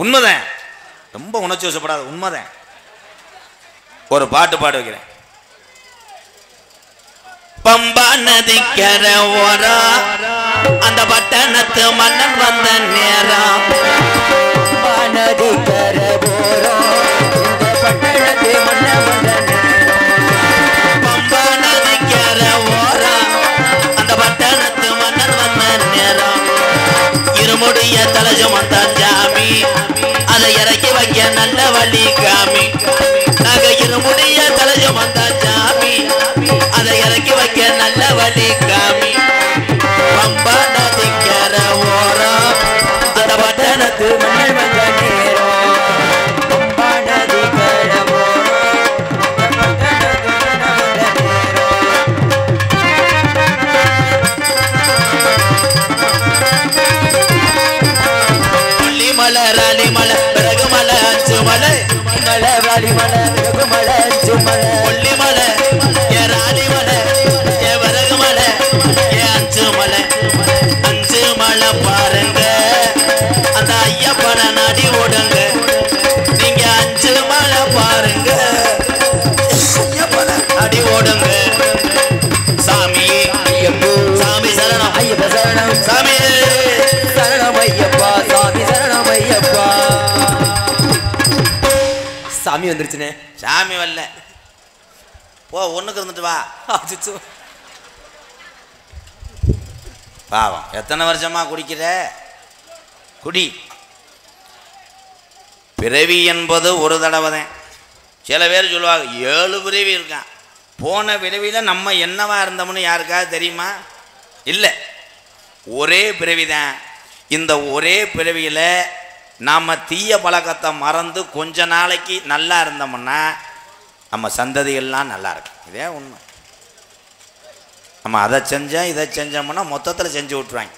[SPEAKER 1] உண்மைதான், ரொம்ப உணர்ச்சி வசப்படாத உண்மைதான். ஒரு பாட்டு பாட வைக்கிறேன். பம்பா நதிக்கர ஓரா அந்த பட்டணத்து மன்னன் வந்த நேரம். பம்பா நதிக்கர ஓரா இந்த பட்டணத்து மன்னன் வந்த நேரம். பம்பா நதிக்கர ஓரா அந்த பட்டணத்து மன்னன் வந்த நேரம். இருமுடிய தலஜம் வந்த ஜாமி அதை இறக்கி வைக்க நல்ல வழி காமி. நாங்க இருமுடிய தலஜம் வந்த ஜாமி அதை இறக்கி வைக்க நல்ல வழி காமி. பம்பா நதிக்கர ஓரம் அந்த பட்டணத்து மன்னன் வந்த நேரம். பம்பா நதிக்கர ஓரம் அந்த பட்டணத்து மன்னன் வந்த நேரம். கொல்லிமலை, ராணிமலை, பிறகுமலை, அஞ்சுமலை. மலை ராணிமலை, பிறகுமலை, அஞ்சுமலை. கொல்லிமலை, ஏ ராணிமலை, ஏ பிறகுமலை, ஏ அஞ்சுமலை. அஞ்சுமலை பாருங்க, அந்த ஐயப்பனை நடி ஓடுங்க. நீங்க அஞ்சுமலை பாருங்க, ஐயப்பனை நடி ஓடுங்க. சாமி சாமி சரணம் ஐயப்ப சரணம். சாமி சரணம் ஐயப்பா, சாமி சரணம் ஐயப்பா.
[SPEAKER 2] சாமி வந்துருச்சுனே.
[SPEAKER 1] சாமி வரல, போ ஒண்ணுக்கு இருந்துட்டு வா.
[SPEAKER 2] அச்சோ,
[SPEAKER 1] பாவம், எத்தனை வருஷமா குடிக்கிற? குடி. பிறவி என்பது ஒரு தடவை தான். சில பேர் சொல்லுவாங்க 7 பிறவி இருக்கான். போன பிறவியில் நம்ம என்னவா இருந்தோம்னு யாருக்காவது தெரியுமா? இல்லை, ஒரே பிறவி தான். இந்த ஒரே பிறவியில் நாம் தீய பழக்கத்தை மறந்து கொஞ்ச நாளைக்கு நல்லா இருந்தோம்னா நம்ம சந்ததிகள்லாம் நல்லா இருக்கும். இதே உண்மை. நம்ம அதை செஞ்சோம் இதை செஞ்சோம்னா மொத்தத்தில் செஞ்சு விட்ருவாங்க.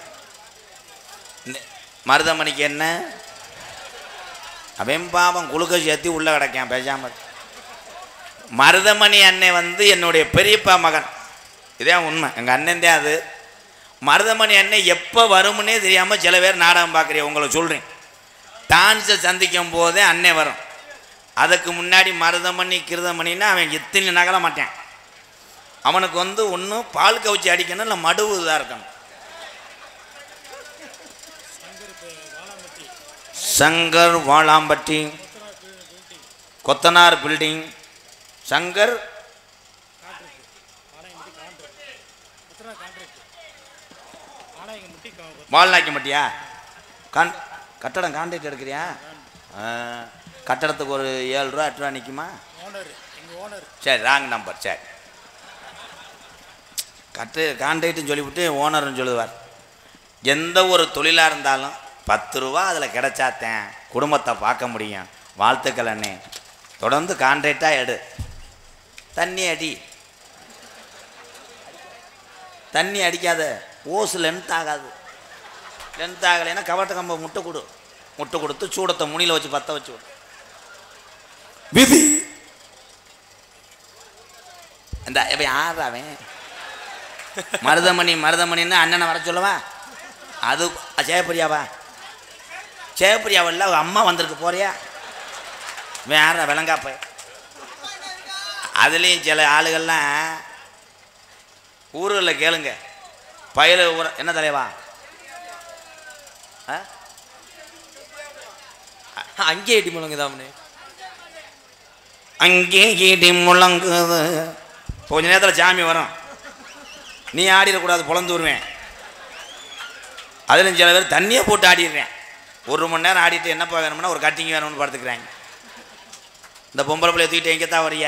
[SPEAKER 1] மருதமணிக்கு என்ன? அவன் பாவம் குளுக்க சேர்த்தி உள்ளே கிடக்கான் பேசாமல். மருதமணி அண்ணன் வந்து என்னுடைய பெரியப்பா மகன். இதே உண்மை, எங்கள் அண்ணன் தான் அது. மருதமணி அண்ணன் எப்போ வரும்னே தெரியாமல் சில பேர் நாடகம் பார்க்குறேன். உங்களை சொல்கிறேன், டான்ஸை சந்திக்கும் போதே அண்ணன் வரும். அதுக்கு முன்னாடி மருதமணி கிருதமணின்னா அவன் எத்தனை நகர மாட்டான். அவனுக்கு வந்து ஒன்று பால் கவுச்சி அடிக்கணும், இல்லை மடுவு இதாக இருக்கணும். சங்கர் வாளாம்பட்டி, கொத்தனார் பில்டிங், சங்கர் வால்நாய்க்கம்பட்டியா? கட்டடம் கான்ட்ராக்ட் எடுக்கிறியா? கட்டடத்துக்கு ஒரு 7 ரூபா 8 ரூபா நிற்குமா? சரி, ராங் நம்பர். சரி, கான்ட்ராக்ட்னு சொல்லிவிட்டு ஓனர்னு சொல்லுவார். எந்த ஒரு தொழிலாக இருந்தாலும் 10 ரூபா அதில் கிடைச்சாத்தேன் குடும்பத்தை பார்க்க முடியும். வாழ்த்துக்கள் அண்ணே, தொடர்ந்து கான்ட்ராக்டாக எடு. தண்ணி அடி, தண்ணி அடிக்காத. ஓசு லென்த் ஆகாது. லென்த் ஆகலைன்னா கவட்ட கம்பை முட்டை கொடு. முட்டை கொடுத்து சூடத்தை முனியில் வச்சு பற்ற வச்சு விடு. விதி. இந்த யார் அவன்? மருதமணின்னு அண்ணனை வர சொல்லவா? அது ஜெயப்பிரியாவா? ஜெயப்பிரியாவில் அம்மா வந்திருக்கு போறியா? வேற விளங்காப்ப. அதுலேயும் சில ஆளுகள்லாம் ஊரில் கேளுங்க, பயில ஊர என்ன தலைவா
[SPEAKER 2] அங்கே இடி முழங்குதாம்னு,
[SPEAKER 1] அங்கே இடி முழங்குது. கொஞ்ச நேரத்தில் சாமி வரும், நீ ஆடிடக்கூடாது, பொழந்துருவேன். அதுலேயும் சில பேர் தண்ணியை போட்டு ஆடிடுறேன். 1 மணி நேரம் ஆடிட்டு என்னப்பா வேணும்னா ஒரு கட்டிங் வேணும்னு படுத்துக்கிறாங்க. இந்த பொம்பளை பிள்ளைய தூக்கிட்டு எங்கே தான் வரிய,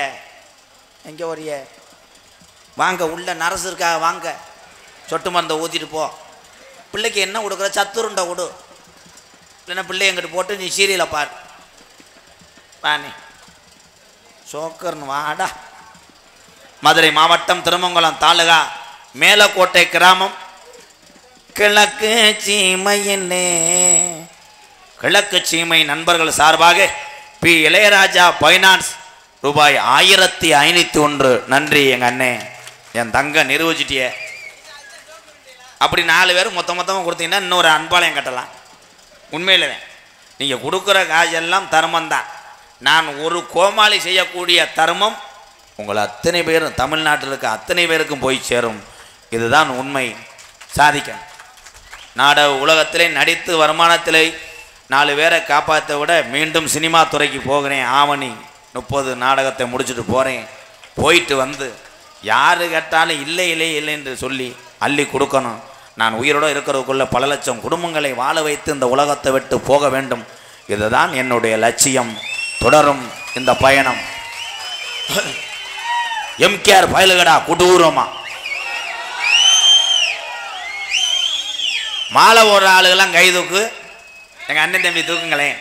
[SPEAKER 1] எங்கே வரிய? வாங்க, உள்ள நரசு இருக்கா, வாங்க, சொட்டு மருந்தை ஊற்றிட்டு போ. பிள்ளைக்கு என்ன கொடுக்குற? சத்துருண்டை கொடு, இல்லைன்னா பிள்ளை எங்கிட்ட போட்டு நீ சீரியலை பார். வாணி சோக்கர்னு வாடா. மதுரை மாவட்டம் திருமங்கலம் தாலுகா மேலக்கோட்டை கிராமம் கிழக்கு சீமையிலே கிழக்கு சீமை நண்பர்கள் சார்பாக பி இளையராஜா பைனான்ஸ் ரூபாய் 1501. நன்றி எங்கள் அண்ணே, என் தங்க நிரூபிச்சிட்டிய. அப்படி 4 பேர் மொத்தமாக கொடுத்தீங்கன்னா இன்னொரு அன்பாலயம் கட்டலாம். உண்மையில் நீங்கள் கொடுக்குற காசெல்லாம் தர்மம்தான். நான் ஒரு கோமாளி செய்யக்கூடிய தர்மம் உங்களை அத்தனை பேரும், தமிழ்நாட்டில் இருக்க அத்தனை பேருக்கும் போய் சேரும். இதுதான் உண்மை. சாதிக்க நாடக உலகத்திலே நடித்து வருமானத்திலே 4 பேரை காப்பாற்ற விட மீண்டும் சினிமா துறைக்கு போகிறேன். ஆவணி 30 நாடகத்தை முடிச்சுட்டு போகிறேன். போயிட்டு வந்து யார் கேட்டாலும் இல்லை இல்லை இல்லை என்று சொல்லி அள்ளி கொடுக்கணும். நான் உயிரோடு இருக்கிறதுக்குள்ள பல லட்சம் குடும்பங்களை வாழ வைத்து இந்த உலகத்தை விட்டு போக வேண்டும். இதுதான் என்னுடைய லட்சியம். தொடரும் இந்த பயணம். எம்கேஆர் பயலுகடா கொடூரமா மாலை ஓடுற ஆளுகெல்லாம் கை தூக்கு. எங்கள் அண்ணன் தம்பி தூக்குங்களேன்.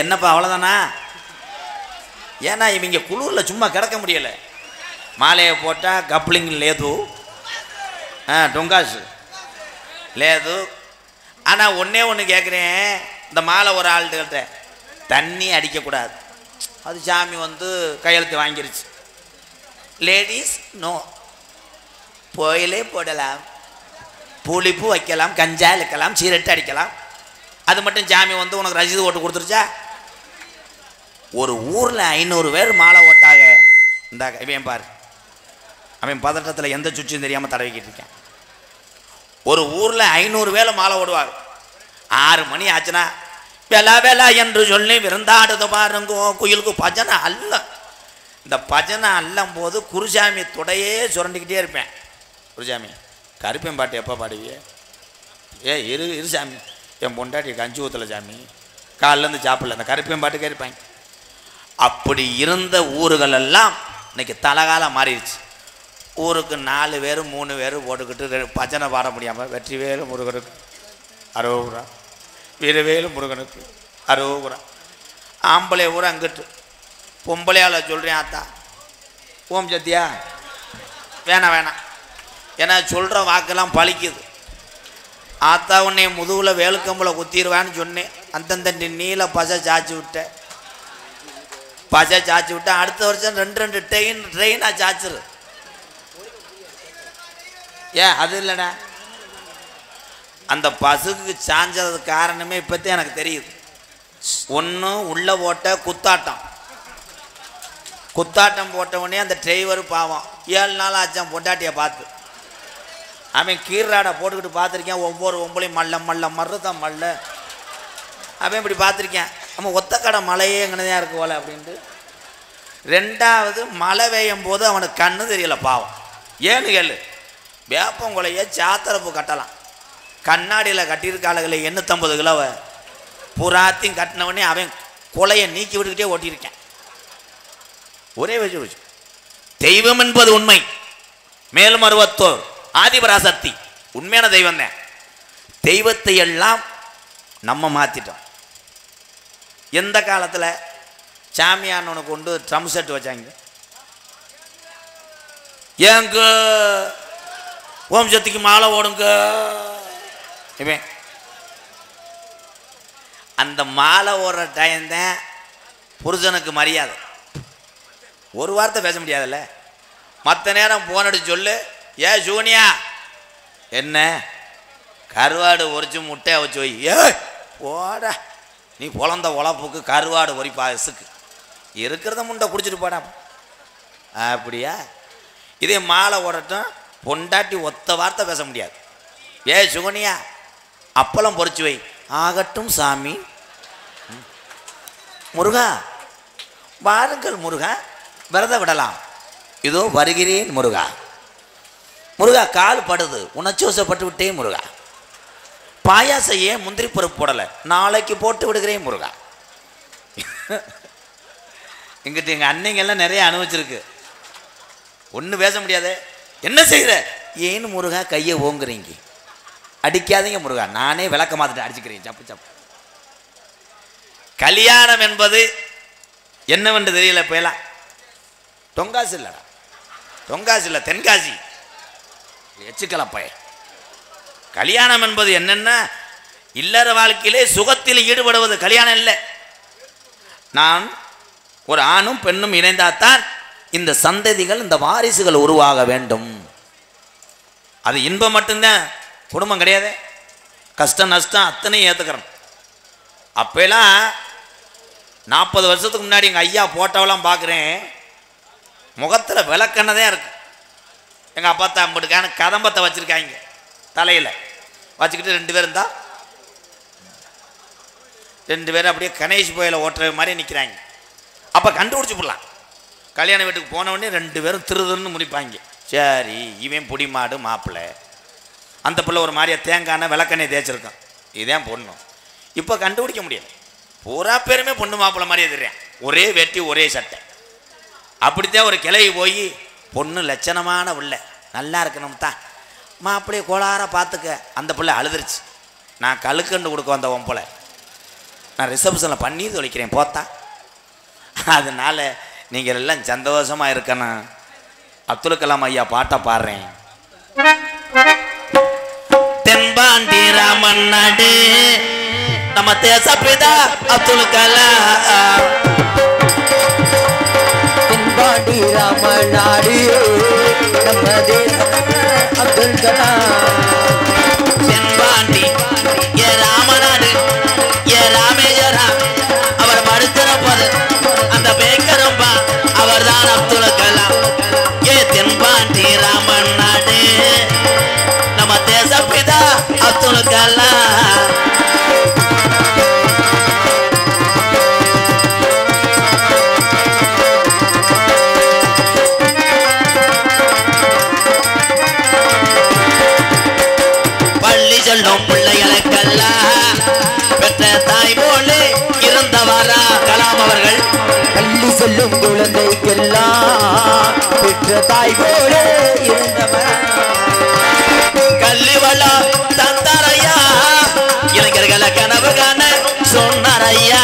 [SPEAKER 1] என்னப்பா அவ்வளோதானா? ஏன்னா இவங்க குளூரில் சும்மா கிடக்க முடியலை. மாலையை போட்டால் கப்ளிங் லேது, டொங்காசு லேது. ஆனால் ஒன்று கேட்குறேன், இந்த மாலை ஒரு ஆள்கிட்ட தண்ணி அடிக்கக்கூடாது. அது சாமி வந்து கையெழுத்து வாங்கிருச்சு. லேடிஸ் நோ, புயலே போடலாம், புளிப்பு வைக்கலாம், கஞ்சா இழுக்கலாம், சீரட்டு அடிக்கலாம். அது மட்டும் சாமி வந்து உனக்கு ரசீது ஓட்டு கொடுத்துருச்சா? ஒரு ஊரில் 500 பேர் மாலை ஓட்டாக. இந்த இவன் பாரு, அவன் பதட்டத்தில் எந்த சுச்சும் தெரியாமல் தடவிக்கிட்டு இருக்கான். ஒரு ஊரில் 500 பேர் மாலை ஓடுவாங்க. 6 மணி ஆச்சுன்னா வெலா வெலா என்று சொல்லி விருந்தாடுது பாருங்கோ குயிலுக்கு பஜனை அல்ல. இந்த பஜனை அல்லும் போது குருசாமி தொடையே சுரண்டிக்கிட்டே இருப்பேன். குருசாமி கருப்பேன் பாட்டு எப்போ பாடுவியே? இரு சாமி, என் பொண்டாட்டி கஞ்சி ஊற்றலை சாமி, காலிலேருந்து சாப்பிடல, அந்த கருப்பேன் பாட்டுக்கே இருப்பாங்க. அப்படி இருந்த ஊர்கள் எல்லாம் இன்னைக்கு தலகாலம் மாறிடுச்சு. ஊருக்கு 4 பேர் 3 பேர் போட்டுக்கிட்டு பஜனை பாட முடியாமல் வெற்றிவேலு முருகனுக்கு அரோகுரா, வீரவேலு முருகனுக்கு அரோகுரா. ஆம்பளை ஊரை அங்கிட்டு பொம்பளையால் சொல்கிறேன், ஆத்தா ஓம் சத்தியா வேணாம், ஏன்னா சொல்கிற வாக்கெல்லாம் பழிக்குது. ஆத்தா உன்னை முதுகில் வேலுக்கம்பில் குத்திடுவான்னு சொன்னேன். அந்தந்த நீல பசை சாய்ச்சி விட்டேன். அடுத்த வருஷம் 2 ட்ரெயினாக சாய்ச்சிரு. அது இல்லைடா, அந்த பசுக்கு சாஞ்சது காரணமே இப்போத்தான் எனக்கு தெரியுது. ஒன்று உள்ள போட்ட குத்தாட்டம் போட்ட உடனே அந்த டிரைவர் பாவம் 7 நாள் ஆச்சான் பொண்டாட்டியை பார்த்து. அவன் கீராடை போட்டுக்கிட்டு பார்த்துருக்கேன். ஒவ்வொரு ஒம்பளையும் மல்ல மருதான் மல்ல. அவன் இப்படி பார்த்துருக்கேன். நம்ம ஒத்தக்கடை மழையே எங்கனதான் இருக்கு போல அப்படின்ட்டு. 2வது மழை பெய்யும் போது அவனுக்கு கண்ணு தெரியல பாவம். ஏன்னு கேளு, வேப்பங்குலையை சாத்தரப்பு கட்டலாம், கண்ணாடியில் கட்டியிருக்காளுகளை 850 கிலோவை புறாத்தையும் கட்டினவனே அவன் கொலையை நீக்கி விட்டுக்கிட்டே ஓட்டியிருக்கேன். ஒரே வச்சு தெய்வம் என்பது உண்மை. மேலும் 61 ஆதிபராசக்தி உண்மையான தெய்வம் தான். தெய்வத்தை எல்லாம் நம்ம மாற்றிட்டோம். எந்த காலத்தில் சாமியானவனை கொண்டு ட்ரம் செட் வச்சாங்க. ஏங்க ஓம் சக்திக்கு மாலை ஓடுங்க. அந்த மாலை ஓடுற டைம் தான் புருஷனுக்கு மரியாதை. ஒரு வார்த்தை பேச முடியாதுல்ல. மற்ற நேரம் போன் அடிச்சு சொல்லு, ஏ ஜூனியா என்ன கருவாடு ஒரிச்சு முட்டையை வச்சு வை. ஏ போட நீ பொழந்த உழப்புக்கு கருவாடு ஒரி பாசுக்கு இருக்கிறத முண்டை குடிச்சிட்டு போடா. அப்படியா? இதே மாலை ஓடட்டும் பொண்டாட்டி ஒத்த வார்த்தை பேச முடியாது. ஏ சுகனியா அப்பளம் பொறிச்சு வை. ஆகட்டும் சாமி. முருகா வாருங்கள் முருகா, விரத விடலாம். இதோ வருகிறேன் முருகா. முருகா கால் படுது, உணர்ச்சிவசப்பட்டு விட்டேன் முருகா. பாயாசம் ஏன் முந்திரி பருப்பு போடலை, நாளைக்கு போட்டு விடுகிறேன் முருகா. இங்கிட்ட எங்கள் அன்னைங்கெல்லாம் நிறைய அனுபவிச்சிருக்கு. ஒன்றும் பேச முடியாது. என்ன செய்கிற? ஏன்னு முருகா கையை ஓங்குறீங்க, அடிக்காதீங்க முருகா, நானே விளக்க மாத்திட்டு அடிச்சுக்கிறேன் சப்பு சப்பு. கல்யாணம் என்பது என்னவென்று தெரியல. போயலாம் தொங்காசு இல்லடா, தொங்காசு இல்லை தென்காசி எச்சுக்கலப்பய. கல்யாணம் என்பது என்னன்னா இல்லற வாழ்க்கையிலே சுகத்தில் ஈடுபடுவது கல்யாணம் இல்லை. நான் ஒரு ஆணும் பெண்ணும் இணைந்தால்தான் இந்த சந்ததிகள் இந்த வாரிசுகள் உருவாக வேண்டும். அது இன்பம் மட்டும்தான், குடும்பம் கிடையாது. கஷ்டம் நஷ்டம் அத்தனையும் ஏற்றுக்கிறோம். அப்பெல்லாம் 40 வருஷத்துக்கு முன்னாடி எங்கள் ஐயா போட்டோவெல்லாம் பார்க்குறேன், முகத்தில் விளக்கெண்ணதான் இருக்கு. எங்கள் அப்பா தான் அம்பட்டுக்கான கதம்பத்தை வச்சுருக்காங்க தலையில் வச்சுக்கிட்டு 2 பேரும் தான் 2 பேரும் அப்படியே கணேஷ் கோயிலை ஓட்டுற மாதிரி நிற்கிறாங்க. அப்போ கண்டுபிடிச்சி போடலாம். கல்யாண வீட்டுக்கு போனவுடனே 2 பேரும் திருதுன்னு முடிப்பாங்க. சரி இவன் பொடி மாடு மாப்பிள்ளை, அந்த பிள்ளை ஒரு மாதிரியா தேங்காய் விளக்கெண்ணெய் தேய்ச்சிருக்கான், இதுதான் பொண்ணு. இப்போ கண்டுபிடிக்க முடியல. பூரா பேருமே பொண்ணு மாப்பிள்ளை மாதிரியே தெரியும், ஒரே வெட்டி ஒரே சட்டை. அப்படித்தான் ஒரு கிளவி போய் பொண்ணு லட்சணமான பிள்ளை நல்லா இருக்கணும் தான் மாப்பிள்ளையை கோளார பார்த்துக்க. அந்த பிள்ளை அழுதுருச்சு. நான் கழுக்கண்டு கொடுக்க வந்த ஒம்பளை, நான் ரிசப்ஷனில் பண்ணி தொலைக்கிறேன் போத்தா. அதனால நீங்கள் எல்லாம் சந்தோஷமாக இருக்கணும். அப்துல் கலாம் ஐயா பாட்டை பாடுறேன். தென்பாண்டி ராமன் நாடு நம்ம தேசப்பிதா அப்துல் கலாம்.
[SPEAKER 2] தென்பாண்டி ராமன் நாடு நம்ம தேசம் அப்துல் கலாம்.
[SPEAKER 1] தென்பாண்டி ஏ ராமநாடு ஏ ராமேஜரா அவர் படுத்தின போது அந்த பேக்கரம்பா அவர் தான் அப்துல் கலாம். ஏ தென்பாண்டி ராமன் நாடு நம்ம தேசப்பிதா அப்துல் கலாம். பள்ளி சொல்லும் பிள்ளைகளுக்கெல்லாம் பெற்ற தாய் போல இருந்தவரா கலாம் அவர்கள்.
[SPEAKER 2] பள்ளி செல்லும் குழந்தைக்கெல்லாம் பெற்ற தாய் போல இருந்தவர்.
[SPEAKER 1] கல்வி வளம் தந்தாரையா, இளைஞர்களை கனவு காண சொன்னாரையா.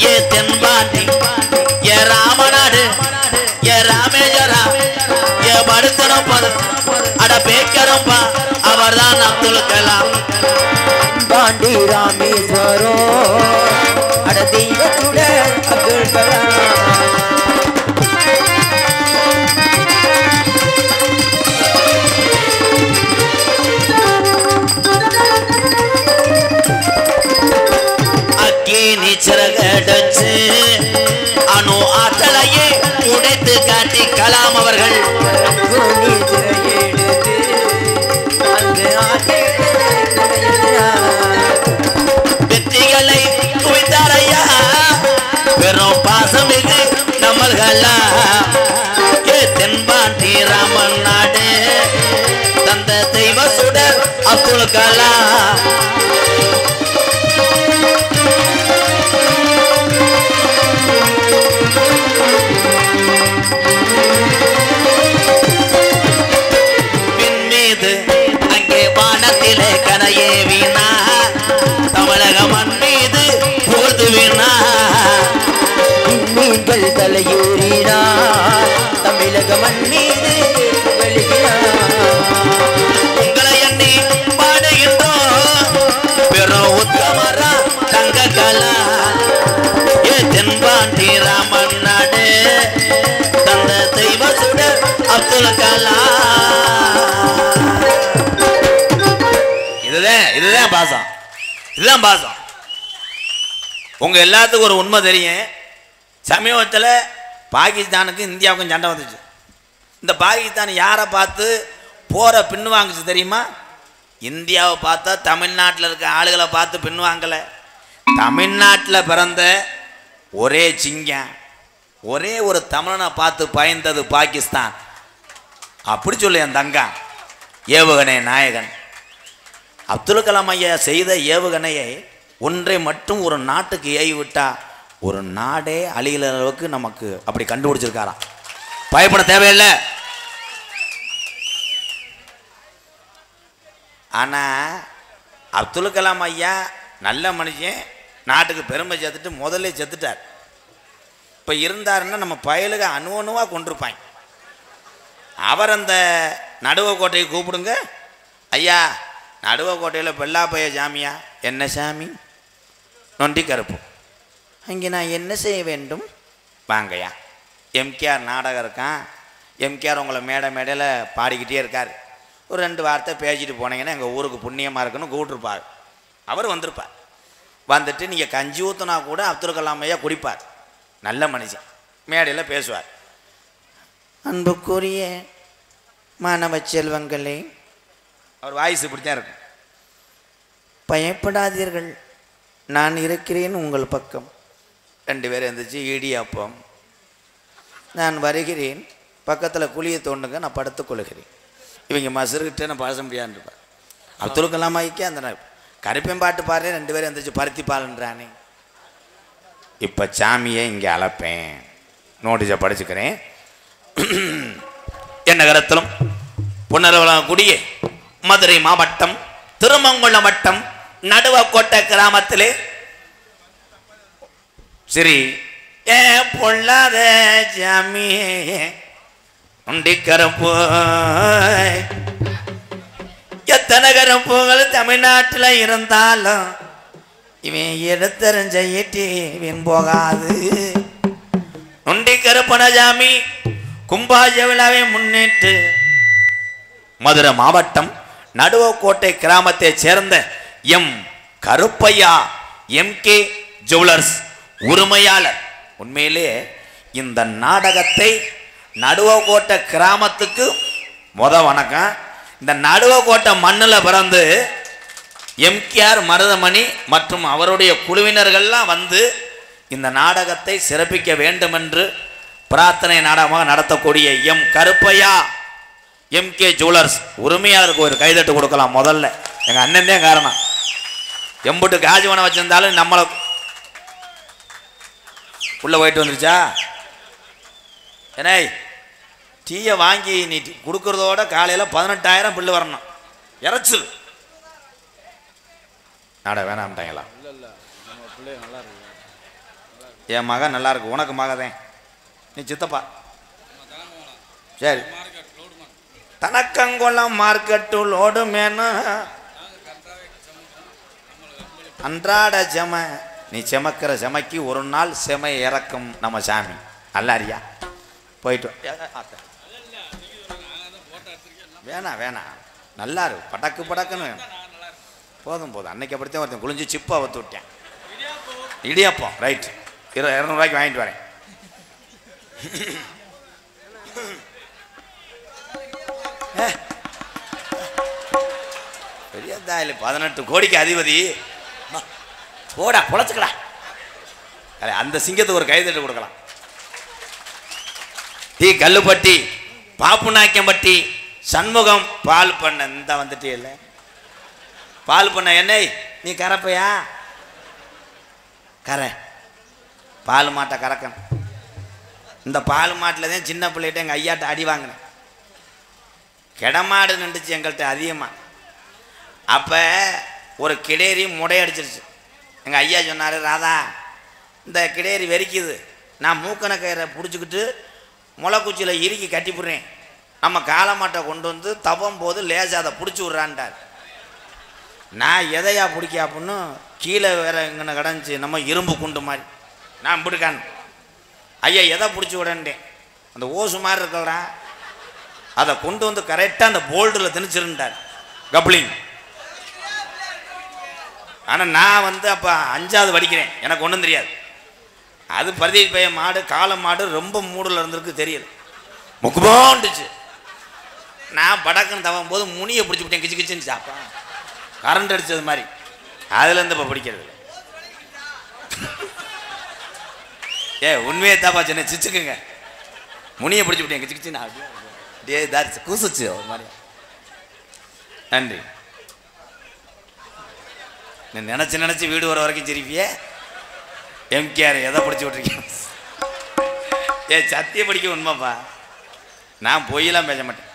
[SPEAKER 1] ஏ தென்பாண்டி ஏ ராமநாடு ஏ ராமேஜரா ஏ படுத்தனம் பது அட பேக்கரம்பா அவர் தான் அப்துல் கலாம்.
[SPEAKER 2] பாண்டி ராமேஸ்வரோ அட தெய்வத்துடன் அப்துல் கலாம்.
[SPEAKER 1] அக்கினி சிறகடிச்சு அணு ஆற்றலையே உடைத்து காட்டி கலாம் அவர்கள். வெற்றிகளை குவித்தாரையா, பெரும் பாசமிகு நம்மள்களா. ஏ தென்பாண்டி ராமன் நாடு தந்த தெய்வ சுடர் அப்துல் கலாம். அங்கே வானத்திலே கரையே வீணா, தமிழக மண் மீது போர்த்து வீணா.
[SPEAKER 2] மீன்கள் தலையூறினா தமிழக மண் மீது
[SPEAKER 1] உங்களை எண்ணி பாடுகின்றோம் பெரும் உத்தமரா தங்க கலா. ஏ தென்பா இதுதான் பாசம். இதுதான் பாசம். உங்க எல்லாத்துக்கும் ஒரு உண்மை தெரியும். சமீபத்தில் பாகிஸ்தானுக்கு இந்தியாவுக்கும் சண்டை வந்துச்சு. இந்த பாகிஸ்தான் யாரை பார்த்து போற பின்வாங்குச்சு தெரியுமா? இந்தியாவை பார்த்தா தமிழ்நாட்டில் இருக்க ஆளுகளை பார்த்து பின்வாங்கலை. தமிழ்நாட்டில் பிறந்த ஒரே சிங்கம், ஒரே ஒரு தமிழனை பார்த்து பயந்தது பாகிஸ்தான். அப்படி சொல்லு என் தங்கா. ஏவுகணை நாயகன் அப்துல் கலாம் ஐயா செய்த ஏவுகணையை ஒன்றை மட்டும் ஒரு நாட்டுக்கு ஏவி விட்டா ஒரு நாடே அழிகிற அளவுக்கு நமக்கு அப்படி கண்டுபிடிச்சிருக்காராம். பயப்பட தேவையில்லை. ஆனால் அப்துல் கலாம் ஐயா நல்ல மனுஷன், நாட்டுக்கு பெருமை சேர்த்துட்டு முதல்ல செத்துட்டார். இப்போ இருந்தாருன்னா நம்ம பயலுக அணுவணுவாக கொண்டிருப்பாங்க. அவர் அந்த நடுவக்கோட்டையை கூப்பிடுங்க. ஐயா, நடுவக்கோட்டையில் பெல்லாப்பைய சாமியா? என்ன சாமி? நொண்டி கருப்பு. அங்கே நான் என்ன செய்ய வேண்டும்? வாங்கய்யா. எம்கேஆர் நாடகம் இருக்கான். எம்கேஆர் உங்களை மேடையில் பாடிக்கிட்டே இருக்கார். ஒரு 2 வார்த்தை பேசிட்டு போனீங்கன்னா எங்கள் ஊருக்கு புண்ணியமாக இருக்குன்னு கூப்பிட்டுருப்பார். அவர் வந்திருப்பார். வந்துட்டு நீங்கள் கஞ்சி ஊற்றினா கூட அப்துல் கலாம் ஐயா குடிப்பார். நல்ல மனுஷன். மேடையில் பேசுவார். அன்புக்குரிய மாணவ செல்வங்களே, அவர் வாய்ஸ் இப்படி தான் இருக்கும். பயப்படாதீர்கள், நான் இருக்கிறேன் உங்கள் பக்கம். 2 பேர் இருந்துச்சு. இடியாப்பம். நான் வருகிறேன், பக்கத்தில் குழியை தோண்டுங்க, நான் படுத்துக் கொள்கிறேன். இவங்க மசருக்கிட்டே நான் பேச முடியாதுன்னு இருப்பார். அப்துல் கலாம் ஐக்கே அந்த கருப்பேன் பாட்டு பாரு. 2 பேரும் இருந்துச்சு. பருத்தி பாலுன்றானே. இப்போ சாமியை இங்கே அழைப்பேன். நோட்டீஸை படிச்சுக்கிறேன். என்ன கருத்திலும் புனர்வளங்குடியே மதுரை மாவட்டம் திருமங்குளம் வட்டம் நடுவக்கோட்டை கிராமத்திலே சரி ஏ பொல்லாத சாமியே உண்டி கருப்பு, எத்தனை கருப்புகள் தமிழ்நாட்டில் இருந்தாலும் இவன் எடுத்தறிஞ்ச ஈட்டி இவன் போகாது. நொண்டி கருப்பன சாமி கும்பாஜ விழாவை முன்னிட்டு மதுரை மாவட்டம் நடுவக்கோட்டை கிராமத்தைச் சேர்ந்த எம் கருப்பையா எம்கே ஜுவல்லர்ஸ் உரிமையாளர். உண்மையிலே இந்த நாடகத்தை நடுவக்கோட்டை கிராமத்துக்கு வணக்கம். இந்த நடுவக்கோட்டை மண்ணில் பிறந்து எம்கேஆர் மருதமணி மற்றும் அவருடைய குழுவினர்கள்லாம் வந்து இந்த நாடகத்தை சிறப்பிக்க வேண்டும் என்று பிரார்த்தனை நாடகமாக நடத்தக்கூடிய எம் கருப்பையா எம்கே ஜுவல்லர்ஸ் உரிமையாளருக்கு ஒரு கைதட்டு கொடுக்கலாம். முதல்ல எங்கள் அண்ணன் தான் காரணம். எம்புட்டு காஜுவனை வச்சிருந்தாலும் நம்மளை உள்ள போயிட்டு வந்துருச்சா? ஏன்னா டீயை வாங்கி நீ கொடுக்கறதோட காலையில் 18,000 பில்லு வரணும். இறைச்சிரு நாட வேணாம்ட்டாங்களா? என் மகன் நல்லா இருக்கு. உனக்கு மகதேன், நீ சித்தப்பா. சரி, தனக்கங்குளம் மார்க்கெட்டு லோடு மேனு அன்றாட செம. நீ செமக்கிற செமைக்கு ஒரு நாள் செமை இறக்கும் நம்ம சாமி. நல்லாரியா? போயிட்டு வேணாம் வேணாம், நல்லா இருக்கு. படக்கு படக்குன்னு போதும் போதும். அன்னைக்கு அப்படித்தான் ஒருத்தன் குளிஞ்சு சிப்பா வத்து விட்டேன். இடியாப்பம் ரைட், 200 ரூபாய்க்கு வாங்கிட்டு வரேன். பெரிய தாயில் 18 கோடிக்கு அதிபதி. போடா பொழைச்சுக்கடா. அந்த சிங்கத்துக்கு ஒரு கைதட்டு கொடுக்கலாம். டீ கல்லுப்பட்டி பாப்புநாயக்கம்பட்டி சண்முகம் பால் பண்ண இந்த வந்துட்டே இல்லை. பால் பண்ண என்ன நீ கறப்பையா? கரை பால் மாட்டை கறக்கணும். இந்த பால் மாட்டில் தான் சின்ன பிள்ளைகிட்ட எங்கள் ஐயாட்ட அடி வாங்கினேன். கிடமாடு நின்றுச்சு எங்கள்கிட்ட அதிகமாக. அப்போ ஒரு கிடேரி முடையடிச்சிருச்சு. எங்கள் ஐயா சொன்னார், ராதா இந்த கிடேரி வெறிக்குது, நான் மூக்கண கயிறை பிடிச்சிக்கிட்டு முளைக்குச்சியில் இறுக்கி கட்டிவிட்றேன், நம்ம காலமாட்டை கொண்டு வந்து தவம் போது லேசாக அதை பிடிச்சி விட்றான்ட்டார். நான் எதையா பிடிக்க அப்படின்னு கீழே வேற இங்கே கிடந்துச்சு நம்ம இரும்பு குண்டு மாதிரி. நான் பிடிக்கான் ஐயா எதை பிடிச்சி விடண்டேன். அந்த ஓசு மாதிரி இருக்கிறா அதை கொண்டு வந்து கரெக்டாக அந்த போல்டில் திணிச்சிருந்தார் கப்ளிங். ஆனால் நான் வந்து அப்போ 5வது படிக்கிறேன், எனக்கு ஒன்றும் தெரியாது. அது பிரதீப் பையன் மாடு காளை மாடு ரொம்ப மூடில் இருந்திருக்கு தெரியல, முக்குமாண்டுச்சு. நான் படக்குன்னு தவம் போது முனியை பிடிச்சி விட்டேன், கிச்சு கிச்சுன்னு சாப்பா கரண்ட் அடித்தது மாதிரி. அதுலேருந்து இப்போ பிடிக்கிறது உண்மையை தாப்பா சின்ன சிச்சுக்குங்க. முனியை பிடிச்சி விட்டேன் கிச்சு கிச்சுன்னு அப்படியே தாரிச்சு கூசுச்சு ஒரு மாதிரி. நன்றி. நீ நினச்சி வீடு வர வரைக்கும் சிரிப்பியே. எம்கேஆர் எதை பிடிச்சி விட்ருக்கேன்? சத்திய படிக்க உண்மைப்பா, நான் பொய்யெல்லாம் பேச மாட்டேன்.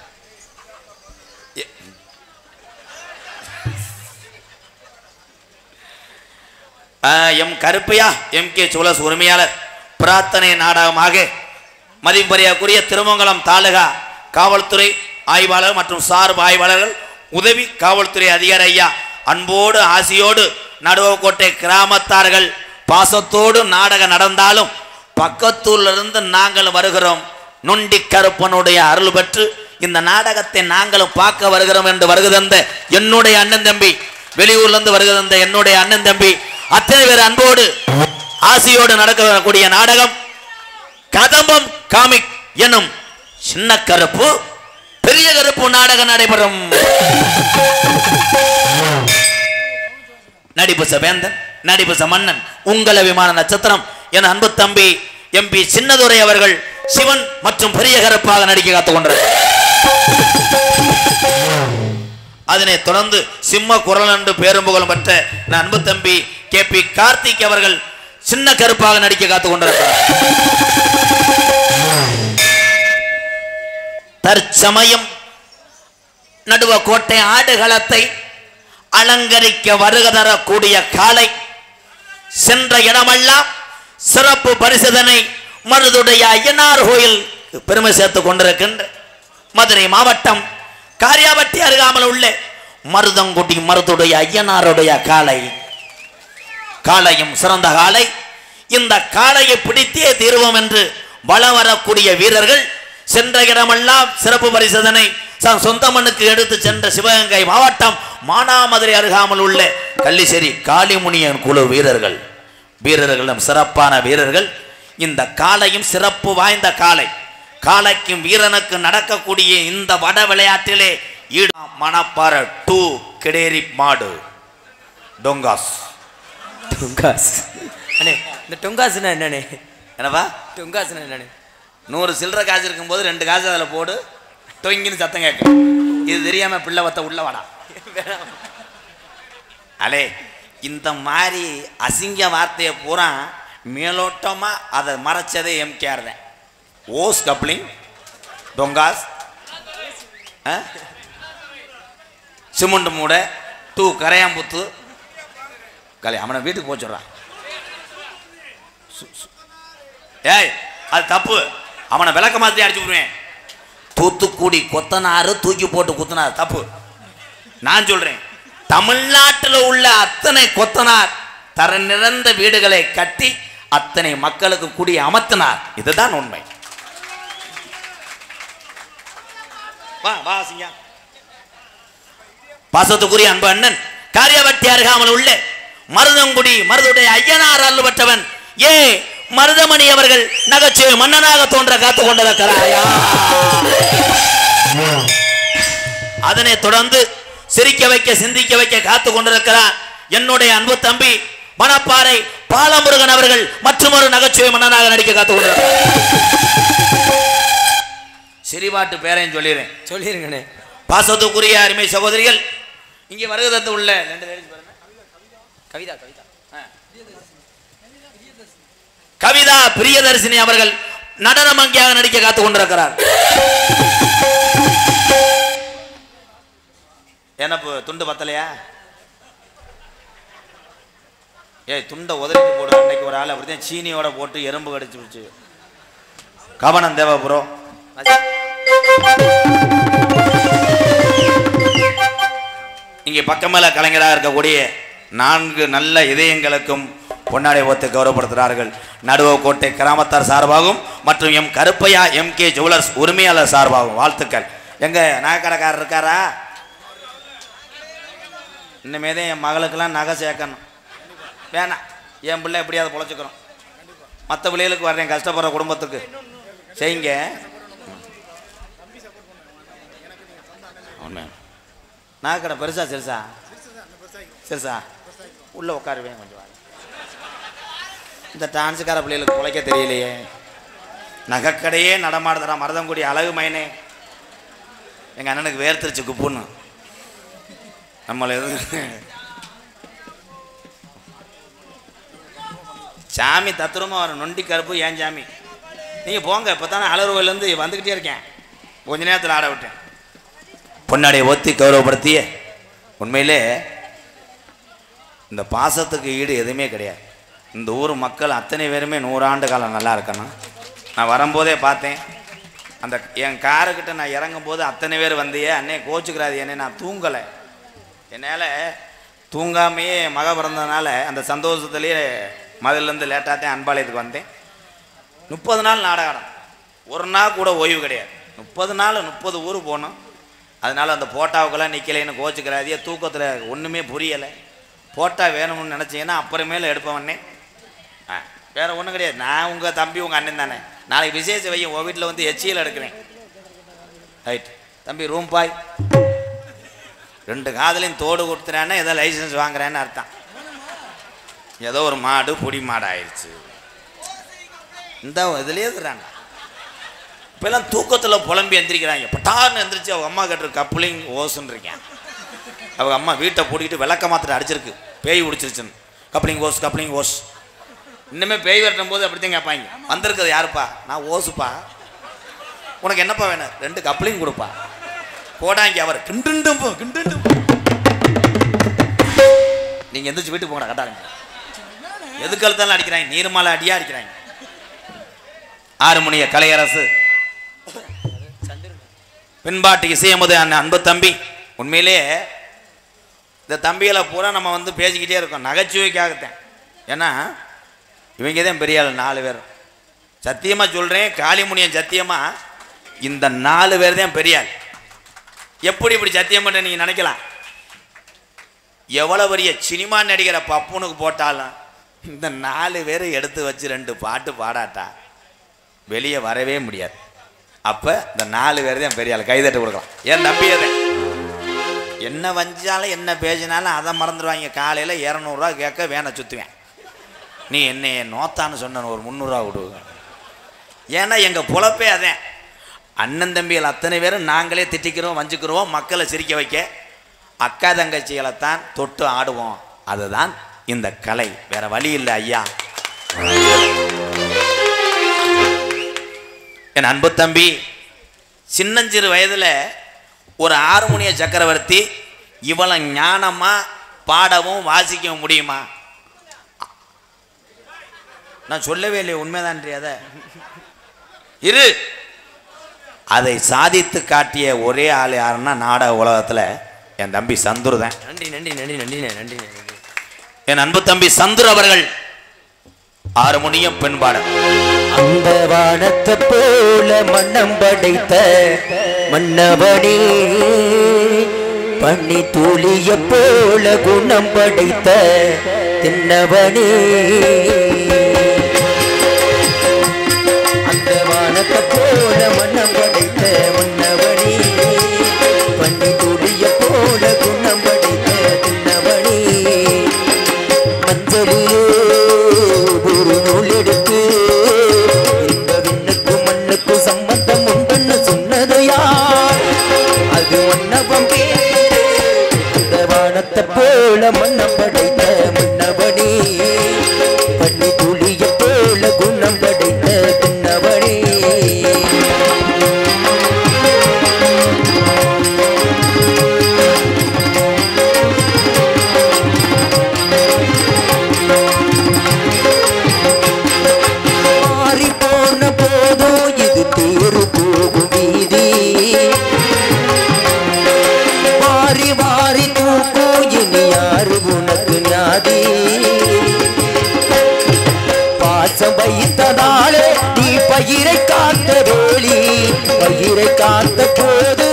[SPEAKER 1] எம் கருப்பையா எம்கே சோழஸ் உரிமையாளர் பிரார்த்தனை நாடகமாக மதிப்பரியாக்குரிய திருமங்கலம் தாலுகா காவல்துறை ஆய்வாளர் மற்றும் சார்பு ஆய்வாளர்கள், உதவி காவல்துறை அதிகாரி ஐயா அன்போடு ஆசியோடு நடுவக்கோட்டை கிராமத்தார்கள் பாசத்தோடு நாடகம் நடந்தாலும் பக்கத்தூரிலிருந்து நாங்கள் வருகிறோம். நொண்டி கருப்பனுடைய அருள் பெற்று இந்த நாடகத்தை நாங்களும் பார்க்க வருகிறோம் என்று வருகிறந்த என்னுடைய அண்ணன் தம்பி, வெளியூர்லேருந்து வருகிறந்த என்னுடைய அண்ணன் தம்பி அத்தனை பேர் அன்போடு ஆசையோடு நடக்கக்கூடிய நாடகம் கதம்பம் காமிக் எனும் சின்ன கருப்பு பெரிய கருப்பு நாடகம் நடைபெறும். நடிப்பு சபேந்தன், நடிப்பு மன்னன், உங்கள விமான நட்சத்திரம் என் அன்பு தம்பி எம்பி சின்னதுரை அவர்கள் சிவன் மற்றும் பெரிய கருப்பாக நடிக்க காத்துக் கொண்டார். அதனைத் தொடர்ந்து சிம்ம குரல் என்று பேரும் புகழும் பெற்ற அன்பு தம்பி KP கார்த்திக் அவர்கள் சின்ன கருப்பாக நடிக்க காத்துக் கொண்டிருக்கிறார். தற்சமயம் நடுவ கோட்டை ஆடுகளத்தை அலங்கரிக்க வருக தரக்கூடிய காலை சென்ற இடமெல்லாம் சிறப்பு பரிசுதனை மருதுடைய ஐயனார் கோயில் பெருமை சேர்த்துக் கொண்டிருக்கின்ற மதுரை மாவட்டம் காரியாபட்டி அருகாமல் உள்ள மருதங்குடி மருதுடைய ஐயனாருடைய காலை. காளையும் சிறந்த காலை. இந்த காளையை பிடித்தே தீர்வோம் என்று வலம் வரக்கூடிய வீரர்கள் சென்ற இடமெல்லாம் சிறப்பு பரிசுதனை சொந்த மண்ணுக்கு எடுத்து சென்ற சிவகங்கை மாவட்டம் மானாமதுரை அருகாமல் உள்ள கள்ளிசேரி காளிமுனியன் குழு வீரர்களும் சிறப்பான வீரர்கள். இந்த காளையும் சிறப்பு வாய்ந்த காளை. காளைக்கும் வீரனுக்கு நடக்கக்கூடிய இந்த வட விளையாட்டிலே மணப்பாற 2 கிடேரி மாடு டொங்காஸ்.
[SPEAKER 2] அண்ணே இந்த டொங்காசுனா என்னண்ணே?
[SPEAKER 1] என்னப்பா
[SPEAKER 2] டொங்காசுனா என்னண்ணே?
[SPEAKER 1] 100 சில்லற காசு இருக்கும்போது 2 காசு அதில் போடு, டொங்கின்னு சத்தம் கேட்கும். இது தெரியாம பிள்ளை வத்த உள்ள வாடா அலே. இந்த மாதிரி அசிங்க வார்த்தையை பூரா மேலோட்டமா அதை மறைச்சதே எம்கேஆர் தான். ஓஸ் கப்ளிங் டொங்காஸ் சிமெண்ட் மூட 2 கரையாம்புத்து கலை. அவனை வீட்டுக்கு போச்சுடுறான். ஏய் அது தப்பு, அவனை விளக்க மாதிரி அடிச்சு விடுவேன். தூத்துக்குடி கொத்தனாரு தூக்கி போட்டு குத்தினார் தப்பு. நான் சொல்றேன், தமிழ்நாட்டில் உள்ள அத்தனை கொத்தனார் தர நிறந்த வீடுகளை கட்டி அத்தனை மக்களுக்கு குடி அமர்த்தினார். இதுதான் உண்மை. பாசத்துக்குரிய அன்பு அண்ணன் காரியவட்டி அருகாமல் உள்ள மருதங்குடி மருதுடைய ஐயனார் அருள் பெற்றவன் மருதமணி அவர்கள் நகைச்சுவை மன்னனாக தோன்ற காத்துக் கொண்டிருக்கிறாயா. அதனை தொடர்ந்து சிரிக்க வைக்க சிந்திக்க வைக்க காத்துக் கொண்டிருக்கிறார் என்னுடைய அன்பு தம்பி மணப்பாறை பாலமுருகன் அவர்கள் மற்றொரு நகைச்சுவை மன்னனாக நடிக்க காத்துக் கொண்டிருக்கிறார். சிறிபாட்டு பேரையும் சொல்லிருங்க. பாசத்துக்குரிய அருமை சகோதரிகள் இங்கே வருகை உள்ள கவிதா பிரியதர்சினி அவர்கள் நடனமங்கியாக நடிக்க காத்துக் கொண்டிருக்கிறார். என்ன துண்டு பத்தலையா? துண்டை உதவி போடு. அன்னைக்கு ஒரு ஆள் அப்படிதான் சீனியோட போட்டு எறும்பு கடிச்சு விடுச்சு. கவனம் தேவை ப்ரோ. இங்கே பக்கமேல கலைஞராக இருக்கக்கூடிய 4 நல்ல இதயங்களுக்கும் பொன்னாடை ஓத்து கௌரவப்படுத்துகிறார்கள். நடுவக்கோட்டை கிராமத்தார் சார்பாகவும் மற்றும் எம் கருப்பையா MK ஜுவல்லர்ஸ் உரிமையாளர் சார்பாகவும் வாழ்த்துக்கள். எங்க நகைக்கடைக்காரர் இருக்காரா? இன்னுமே தான் என் மகளுக்கெல்லாம் நகை சேர்க்கணும். வேணாம், என் பிள்ளை எப்படியாவது பொழைச்சிக்கிறோம். மற்ற பிள்ளைகளுக்கு வர்றேன், கஷ்டப்படுற குடும்பத்துக்கு செய்யுங்க. நகைக்கடை பெருசா சிறுசா? சிறுசா. உள்ள உட்காருவேன் கொஞ்சம். இந்த டான்ஸுக்கார பிள்ளைகளுக்கு உழைக்க தெரியலையே. நகைக்கடையே நடமாடுறா மருதங்குடி அழகு மைனே. எங்கள் அண்ணனுக்கு வேர்த்திருச்சு குப்புன்னு. நம்மள எது சாமி தத்துரமாக வரும். நொண்டி கருப்பு ஏன் சாமி. நீங்கள் போங்க, இப்போ தானே அலறுவையிலேருந்து வந்துக்கிட்டே இருக்கேன். கொஞ்ச நேரத்தில் ஆட விட்டேன். பொன்னாடியை ஒத்தி கௌரவப்படுத்திய உண்மையிலே இந்த பாசத்துக்கு ஈடு எதுவுமே கிடையாது. இந்த ஊர் மக்கள் அத்தனை பேருமே 100 ஆண்டு காலம் நல்லா இருக்கணும். நான் வரும்போதே பார்த்தேன், அந்த என் காருக்கிட்ட நான் இறங்கும் போது அத்தனை பேர் வந்தியே, அண்ணே கோச்சுக்கிறாது என்னை, நான் தூங்கலை. என்னால் தூங்காமையே மக பிறந்ததுனால அந்த சந்தோஷத்துலேயே மதிலேருந்து லேட்டாக தான் அன்பாளையத்துக்கு வந்தேன். 30 நாள் நாடகம், ஒரு நாள் கூட ஓய்வு கிடையாது. 30 நாள் 30 ஊர் போகணும். அதனால் அந்த போட்டாவுக்கெல்லாம் நிற்கலைன்னு கோச்சுக்கிறாதியே. தூக்கத்தில் ஒன்றுமே புரியலை. போட்டா வேணும்னு நினச்சிங்கன்னா அப்புறமேல எடுப்பவனே. வேறு ஒன்றும் கிடையாது. நான் உங்கள் தம்பி உங்கள் அண்ணன் தானே. நாளைக்கு விசேஷ வையும் உன் வீட்டில் வந்து எச்சியில் எடுக்கிறேன். ரைட் தம்பி, ரூம் பாய் 2 காதலையும் தோடு கொடுத்துறான்னா ஏதோ லைசன்ஸ் வாங்குறேன்னு அர்த்தம். ஏதோ ஒரு மாடு பொடி மாடு ஆயிடுச்சு. இந்த இதுலேயே இருக்கிறாங்க. இப்போல்லாம் தூக்கத்தில் புலம்பி எந்திரிக்கிறாங்க. பட்டார்னு எந்திரிச்சு அவங்க அம்மா கேட்டுரு கப்ளிங் ஓசுன்னு இருக்கேன். அவங்க அம்மா வீட்டை பூட்டிக்கிட்டு விளக்க மாத்திரம் அடிச்சிருக்கு, பேய் பிடிச்சிருச்சுன்னு. Coupling hose coupling hose. இன்னுமே பேய் வரட்டும் போது அப்படித்தான் கேட்பாங்க. வந்திருக்கிறது யாருப்பா? நான் ஓசுப்பா. உனக்கு என்னப்பா வேணும்? 2 கப்ளிங் கொடுப்பா. போடாங்க அவர் கிண்டுண்டும் கிண்டுண்டும். நீங்கள் எந்திரிச்சு வீட்டுக்கு போங்கடா கட்டாருங்க. எதுக்கு அழுத்தாலும் அடிக்கிறாங்க. நீர்மாலை அடியா அடிக்கிறாங்க. ஆறுமுனிய கலையரசு பின்பாட்டு இசையமுது அன்பு தம்பி. உண்மையிலே இந்த தம்பிகளை பூரா நம்ம வந்து பேசிக்கிட்டே இருக்கோம் நகைச்சுவைக்காகத்தேன். ஏன்னா இவங்க தான் பெரிய ஆள் 4 பேர். சத்தியமாக சொல்கிறேன், காளிமுனியன் சத்தியமாக இந்த 4 பேர் தான் பெரிய ஆள். எப்படி இப்படி சத்தியம் பண்ண நீங்கள் நினைக்கலாம். எவ்வளோ பெரிய சினிமா நடிகரை பப்புனுக்கு போட்டாலும் இந்த 4 பேரை எடுத்து வச்சு 2 பாட்டு பாடாட்டா வெளியே வரவே முடியாது. அப்போ இந்த 4 பேர் தான் பெரிய ஆள். கைதட்டு கொடுக்கலாம். ஏன் நம்பியதே என்ன வஞ்சாலும் என்ன பேசினாலும் அதை மறந்துடுவாங்க. காலையில் 200 ரூபா கேட்க வேணை சுற்றுவேன். நீ என்னை நோத்தான்னு சொன்ன ஒரு 300 ரூபா விடுவேன். ஏன்னா எங்கள் பொழப்பே அதேன். அண்ணன் தம்பிகள் அத்தனை பேரும் நாங்களே திட்டிக்கிறோம், வஞ்சிக்கிறோம், மக்களை சிரிக்க வைக்க. அக்கா தங்கச்சிகளைத்தான் தொட்டு ஆடுவோம். அதுதான் இந்த கலை, வேற வழி இல்லை ஐயா. என் அன்பு தம்பி சின்னஞ்சிறு வயதில் ஒரு ஆறுமுனிய சக்கரவர்த்தி இவ்வளோ ஞானமாக பாடவும் வாசிக்கவும் முடியுமா? நான் சொல்லவே இல்லையே, உண்மைதான்றி. அதை அதை சாதித்து காட்டிய ஒரே ஆள் யாருன்னா நாடக உலகத்தில் என் தம்பி சந்துரு தான்.
[SPEAKER 2] நன்றி நன்றி நன்றி நன்றி நன்றி.
[SPEAKER 1] என் அன்பு தம்பி சந்துரு அவர்கள் ஆறுமுனியம் பெண்பாடல்.
[SPEAKER 2] அந்த வானத்தை போல மன்னம் படைத்த மன்னவனே, பண்ணி தூளிய போல குணம் படைத்த தின்னவனே, அந்த வானத்தை போல மன்னம் படைத்த மன்னவனே, பண்ணி தூளிய போல குணம் படைத்த தின்னவனே, மஞ்சளிலே ஒரு நூல் எடுத்து இந்த விண்ணுக்கும் மண்ணுக்கும் சம்பந்தம் உண்டுன்னு சொன்னது யார்? அது மன்னவன் பேரு. அந்த வானத்தை போல மன்னம் படைத்த மன்னவனே, பண்ணி துளிய போல குணம் படைத்த தின்னவனே. வைத்ததாலே நீ பயிரை காத்த வேலி, பயிரை காத்த போது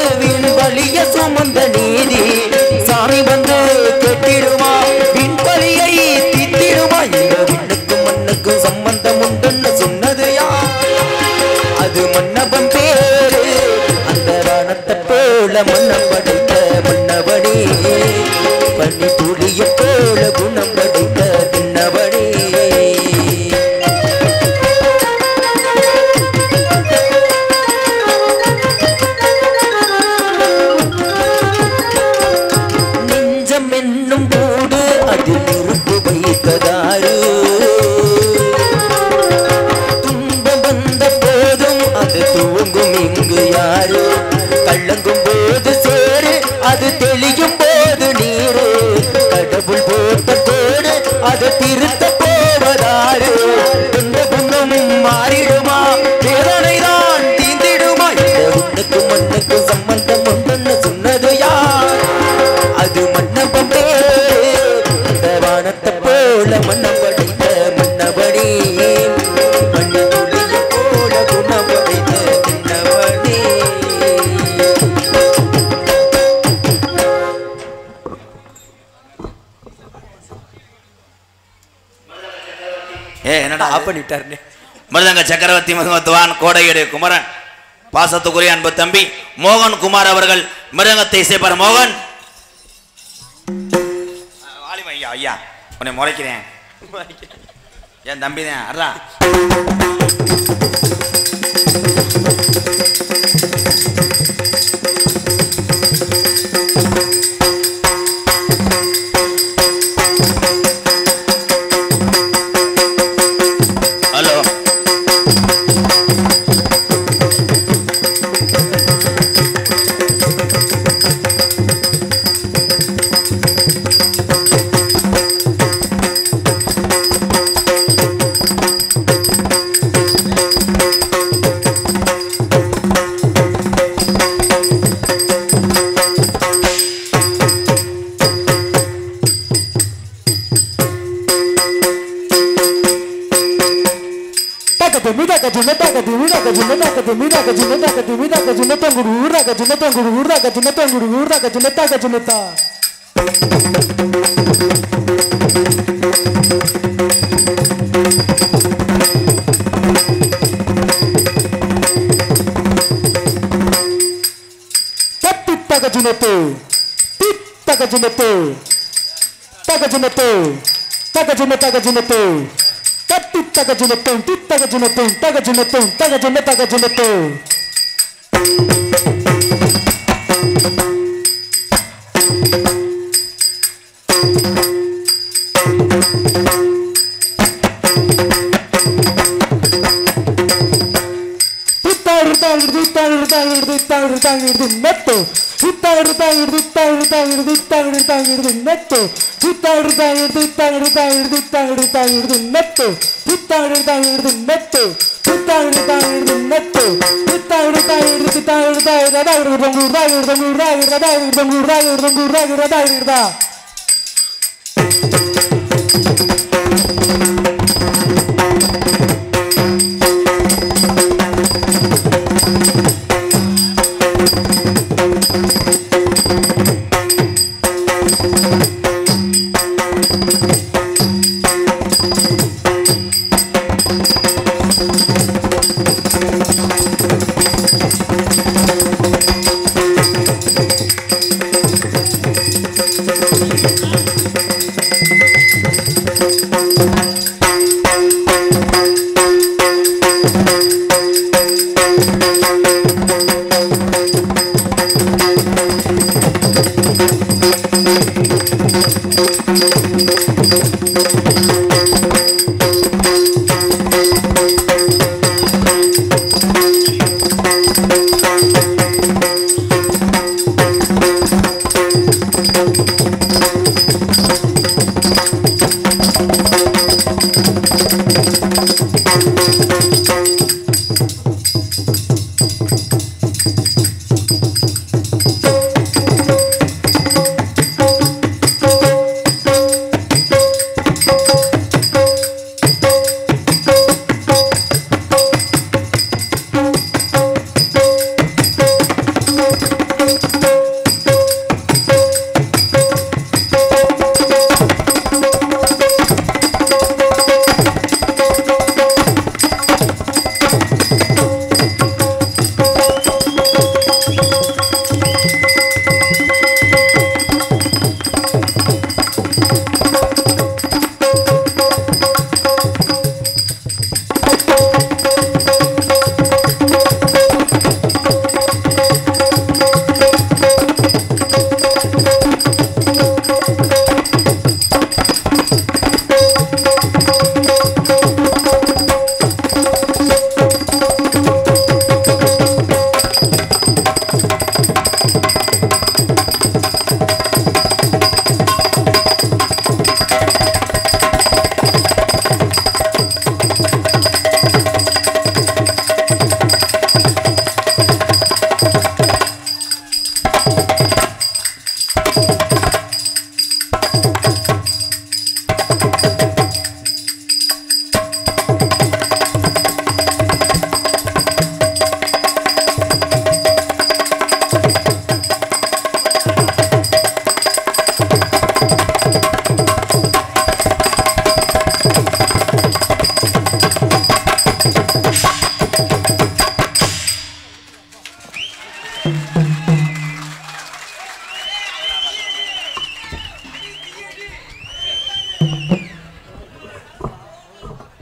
[SPEAKER 2] போல மன்னம் படைத்த மன்னவனே பனி துளிய போல குணம் படைத்த தின்னவனே நெஞ்சம் என்னும் கூடு அதில் நெருப்பு வைத்ததாரு துன்பம் வந்த போதும் அது தூங்கும் இங்கு யாரு கள்ளங்கும் போது சேரு அது தெளியும் போது நீரு கடவுள் போட்ட கோடு அது திருத்த போவதாரு துன்ப குணம் மாறிடுமா வேதனை தான் தீந்திடுமா இந்த உன்னுக்கு மண்ணுக்கு சம்பந்தம் உண்டுன்னு சொன்னது யார் அது மன்னபம் இந்த வானத்தை போல மன்னம் படைத்த மன்னபடி மண்ணு துளிய போல குணம் படைத்த தின்னவனே
[SPEAKER 1] என்னடா
[SPEAKER 2] ஆஃப் பண்ணிட்டாருன்னு
[SPEAKER 1] மிருதங்க சக்கரவர்த்தி மகத்துவான் கோடையீடு குமரன் பாசத்துக்குரிய அன்பு தம்பி மோகன் குமார் அவர்கள் மிருதங்கத்தை இசைப்பார். மோகன் ஐயா ஐயா உன்னை முறைக்கிறேன் என் தம்பி தான் அறா ஹலோ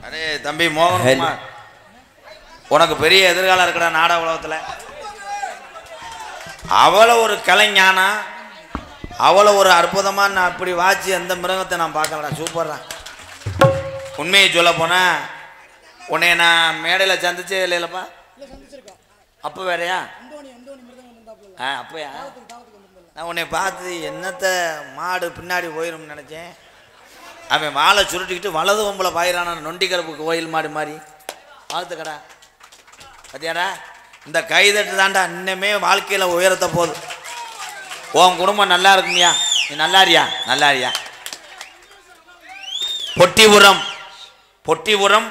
[SPEAKER 1] அரே தம்பி மோகன்குமார், உனக்கு பெரிய எதிர்காலம் இருக்கிற நாடக உலகத்துல. அவ்வளோ ஒரு கலைஞானா, அவ்வளோ ஒரு அற்புதமான அப்படி வாட்சி எந்த மிருகத்தை நான் பார்க்கலடா. சூப்பர்டா. உண்மையை சொல்ல போனா உன்னை நான் மேடையில் சந்திச்சே இல்லைல்லப்பா. அப்போ வேறையா? அப்போயா? நான் உன்னை பார்த்து என்னத்த மாடு பின்னாடி போயிடும்னு நினச்சேன். அவன் வாழை சுருட்டிக்கிட்டு வலது கொம்பில் பாயிறான நொண்டி கருப்பு கோயில் மாடு மாதிரி. வாழ்த்துக்கடா. பார்த்தியாடா, இந்த கைதட்டு தாண்டா இன்னமே வாழ்க்கையில் உயரத்த போகுது. உன் குடும்பம் நல்லா இருக்குமியா? நீ நல்லாரியா? நல்லாரியா? பொட்டிபுரம்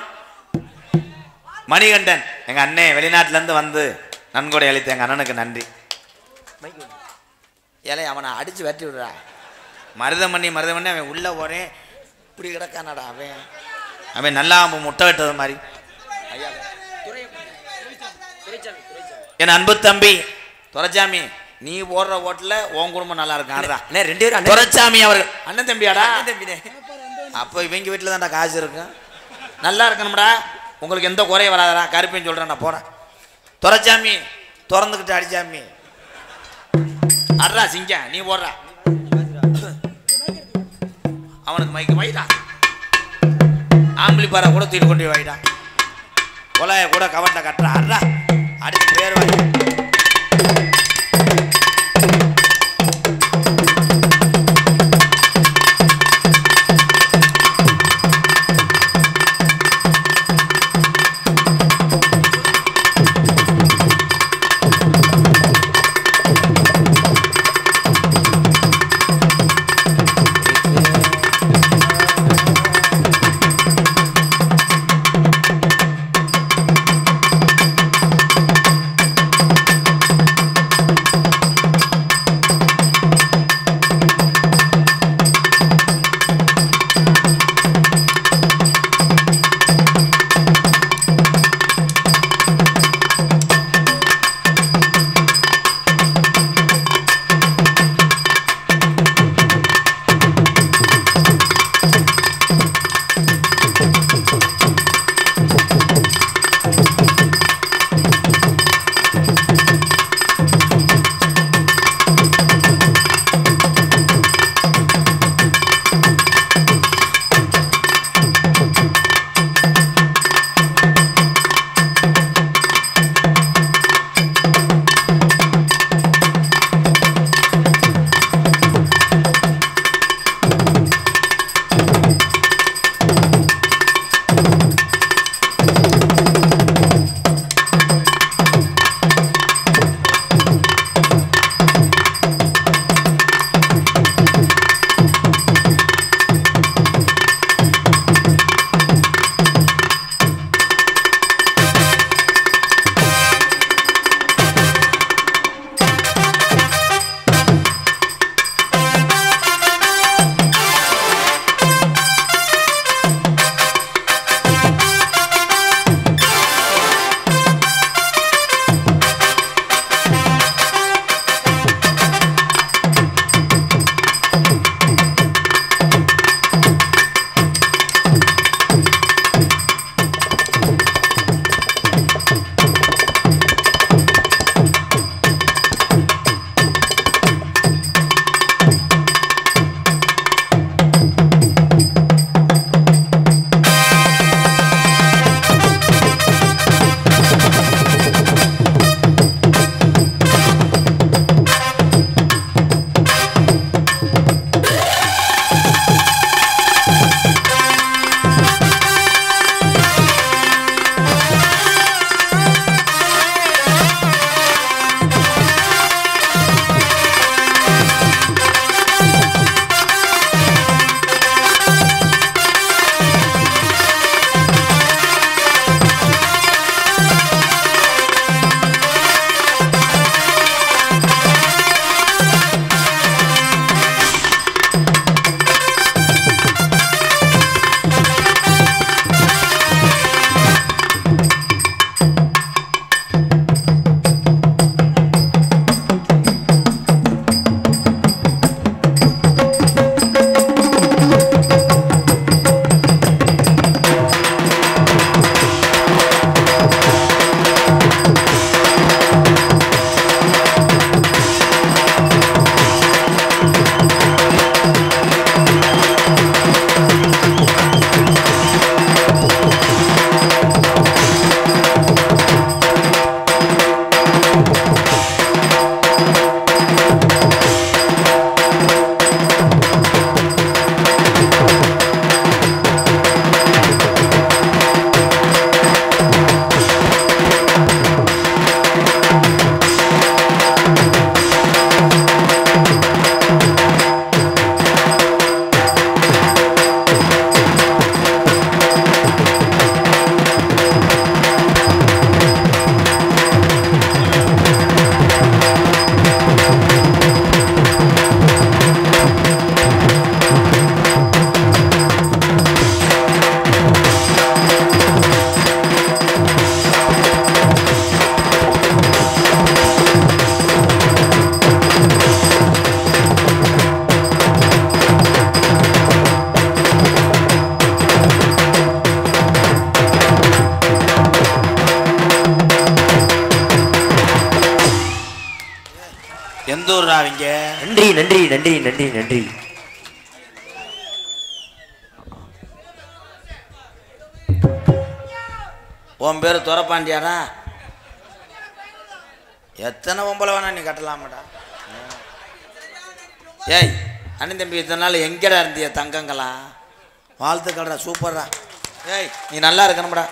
[SPEAKER 1] மணிகண்டன் எங்கள் அண்ணன் வெளிநாட்டிலேருந்து வந்து நன்கொடை அளித்த எங்கள் அண்ணனுக்கு நன்றி. ஏலே அவனை அடித்து வெட்டி விடுறா. மருதமணி அவன் உள்ளே போகிறேன் இப்படி கிடக்கானடா. அவன் நல்லா முட்டை வெட்டது மாதிரி. என் அன்பு தம்பி துரைசாமி, நீ போடுற ஓட்டில் உன் குடும்பம் நல்லா இருக்கான். 2 பேரும் துரைசாமி அவர்கள் அண்ணன் தம்பியாடா. அப்போ இவங்க வீட்டில் தான்டா காசு இருக்கும். நல்லா இருக்கணும்டா, உங்களுக்கு எந்த குறையும் வராதடா. கருப்பையும் சொல்கிறேன், நான் போகிறேன். துரைசாமி திறந்துக்கிட்டு அடிச்சாமி அட்ரா சிங்க நீ போடுறா. அவனுக்கு மைக்கு வைடா. ஆம்பளி பாறை கூட தூக்கிட்டு கொண்டு வைடா. கொலையை கூட கவட்டில் கட்டுறா. அட்ரா அடிச்சு பேர் வாங்கி.
[SPEAKER 2] நன்றி நன்றி நன்றி நன்றி.
[SPEAKER 1] உன் பேரு துரப்பாண்டியாடா? எத்தனை பொம்பளை வேணா நீ கட்டலாமாடா? ஏய் அண்ணன் தம்பி இத்தனை நாள் எங்கடா இருந்திய தங்கங்களா? வாழ்த்துக்கள்டா, சூப்பர்டா. ஏய் நீ நல்லா இருக்கணும்டா.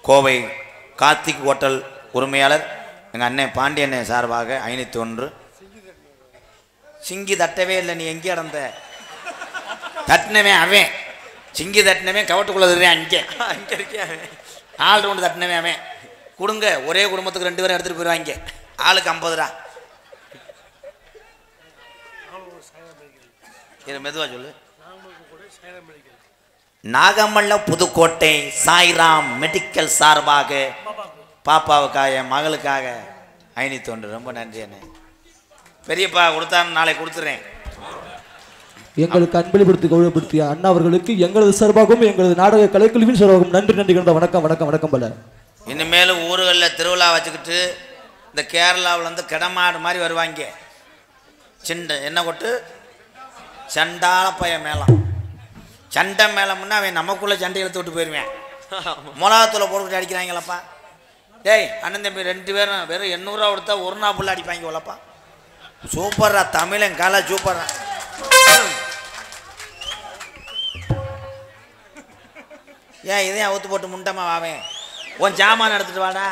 [SPEAKER 1] கோவை கார்த்திக் ஹோட்டல் உரிமையாளர் எங்கள் அண்ணன் பாண்டியண்ணன் சார்பாக 501. சிங்கி தட்டவே இல்லை, நீ எங்கே இடந்த? தட்டினவே அவன் சிங்கி தட்டினவே கவட்டுக்குள்ளே அங்கே அங்கே இருக்கேன். ஆள் ரவுண்டு தட்டினவே அவன். கொடுங்க, ஒரே குடும்பத்துக்கு 2 பேரும் எடுத்துகிட்டு போயிடுவாங்க. ஆளுக்கு 50 ரூபா. இது மெதுவாக சொல்லு. நாகமல்ல புதுக்கோட்டை சாய்ராம் மெடிக்கல் சார்பாக பாப்பாவுக்காக என் மகளுக்காக 501. ரொம்ப நன்றி அண்ணே. பெரியப்பா கொடுத்தான்னு நாளைக்கு கொடுத்துட்றேன்.
[SPEAKER 5] எங்களுக்கு அன்பளிப்படுத்தி கௌரவப்படுத்திய அண்ணா அவர்களுக்கு எங்களது சார்பாகவும் எங்களது நாடக கலைக்குழுவின் சார்பாகவும் நன்றி நன்றி கலந்த வணக்கம் வணக்கம் வணக்கம். பல
[SPEAKER 1] இனிமேலும் ஊர்களில் திருவிழா வச்சுக்கிட்டு இந்த கேரளாவில் வந்து கிடமாடு மாதிரி வருவாங்க. சிண்டை என்ன கொட்டு சண்டால பைய மேளம். சண்டை மேளம்னா அவன் நமக்குள்ளே சண்டை இழுத்து விட்டு போயிடுவேன். மிளகாத்தூளை போட்டுக்கிட்டு அடிக்கிறாங்களப்பா. டேய் அண்ணன் தம்பி 2 பேரும் வெறும் 800 ரூபா கொடுத்தா 1 நாள் புள்ள அடிப்பாங்க உள்ளப்பா. சூப்பர்ரா தமிழன் காலா, சூப்பர்ரா. ஏன் இதையும் அவுத்து போட்டு முண்டமா வாவேன்? உன் ஜாமான் எடுத்துட்டு வாடா.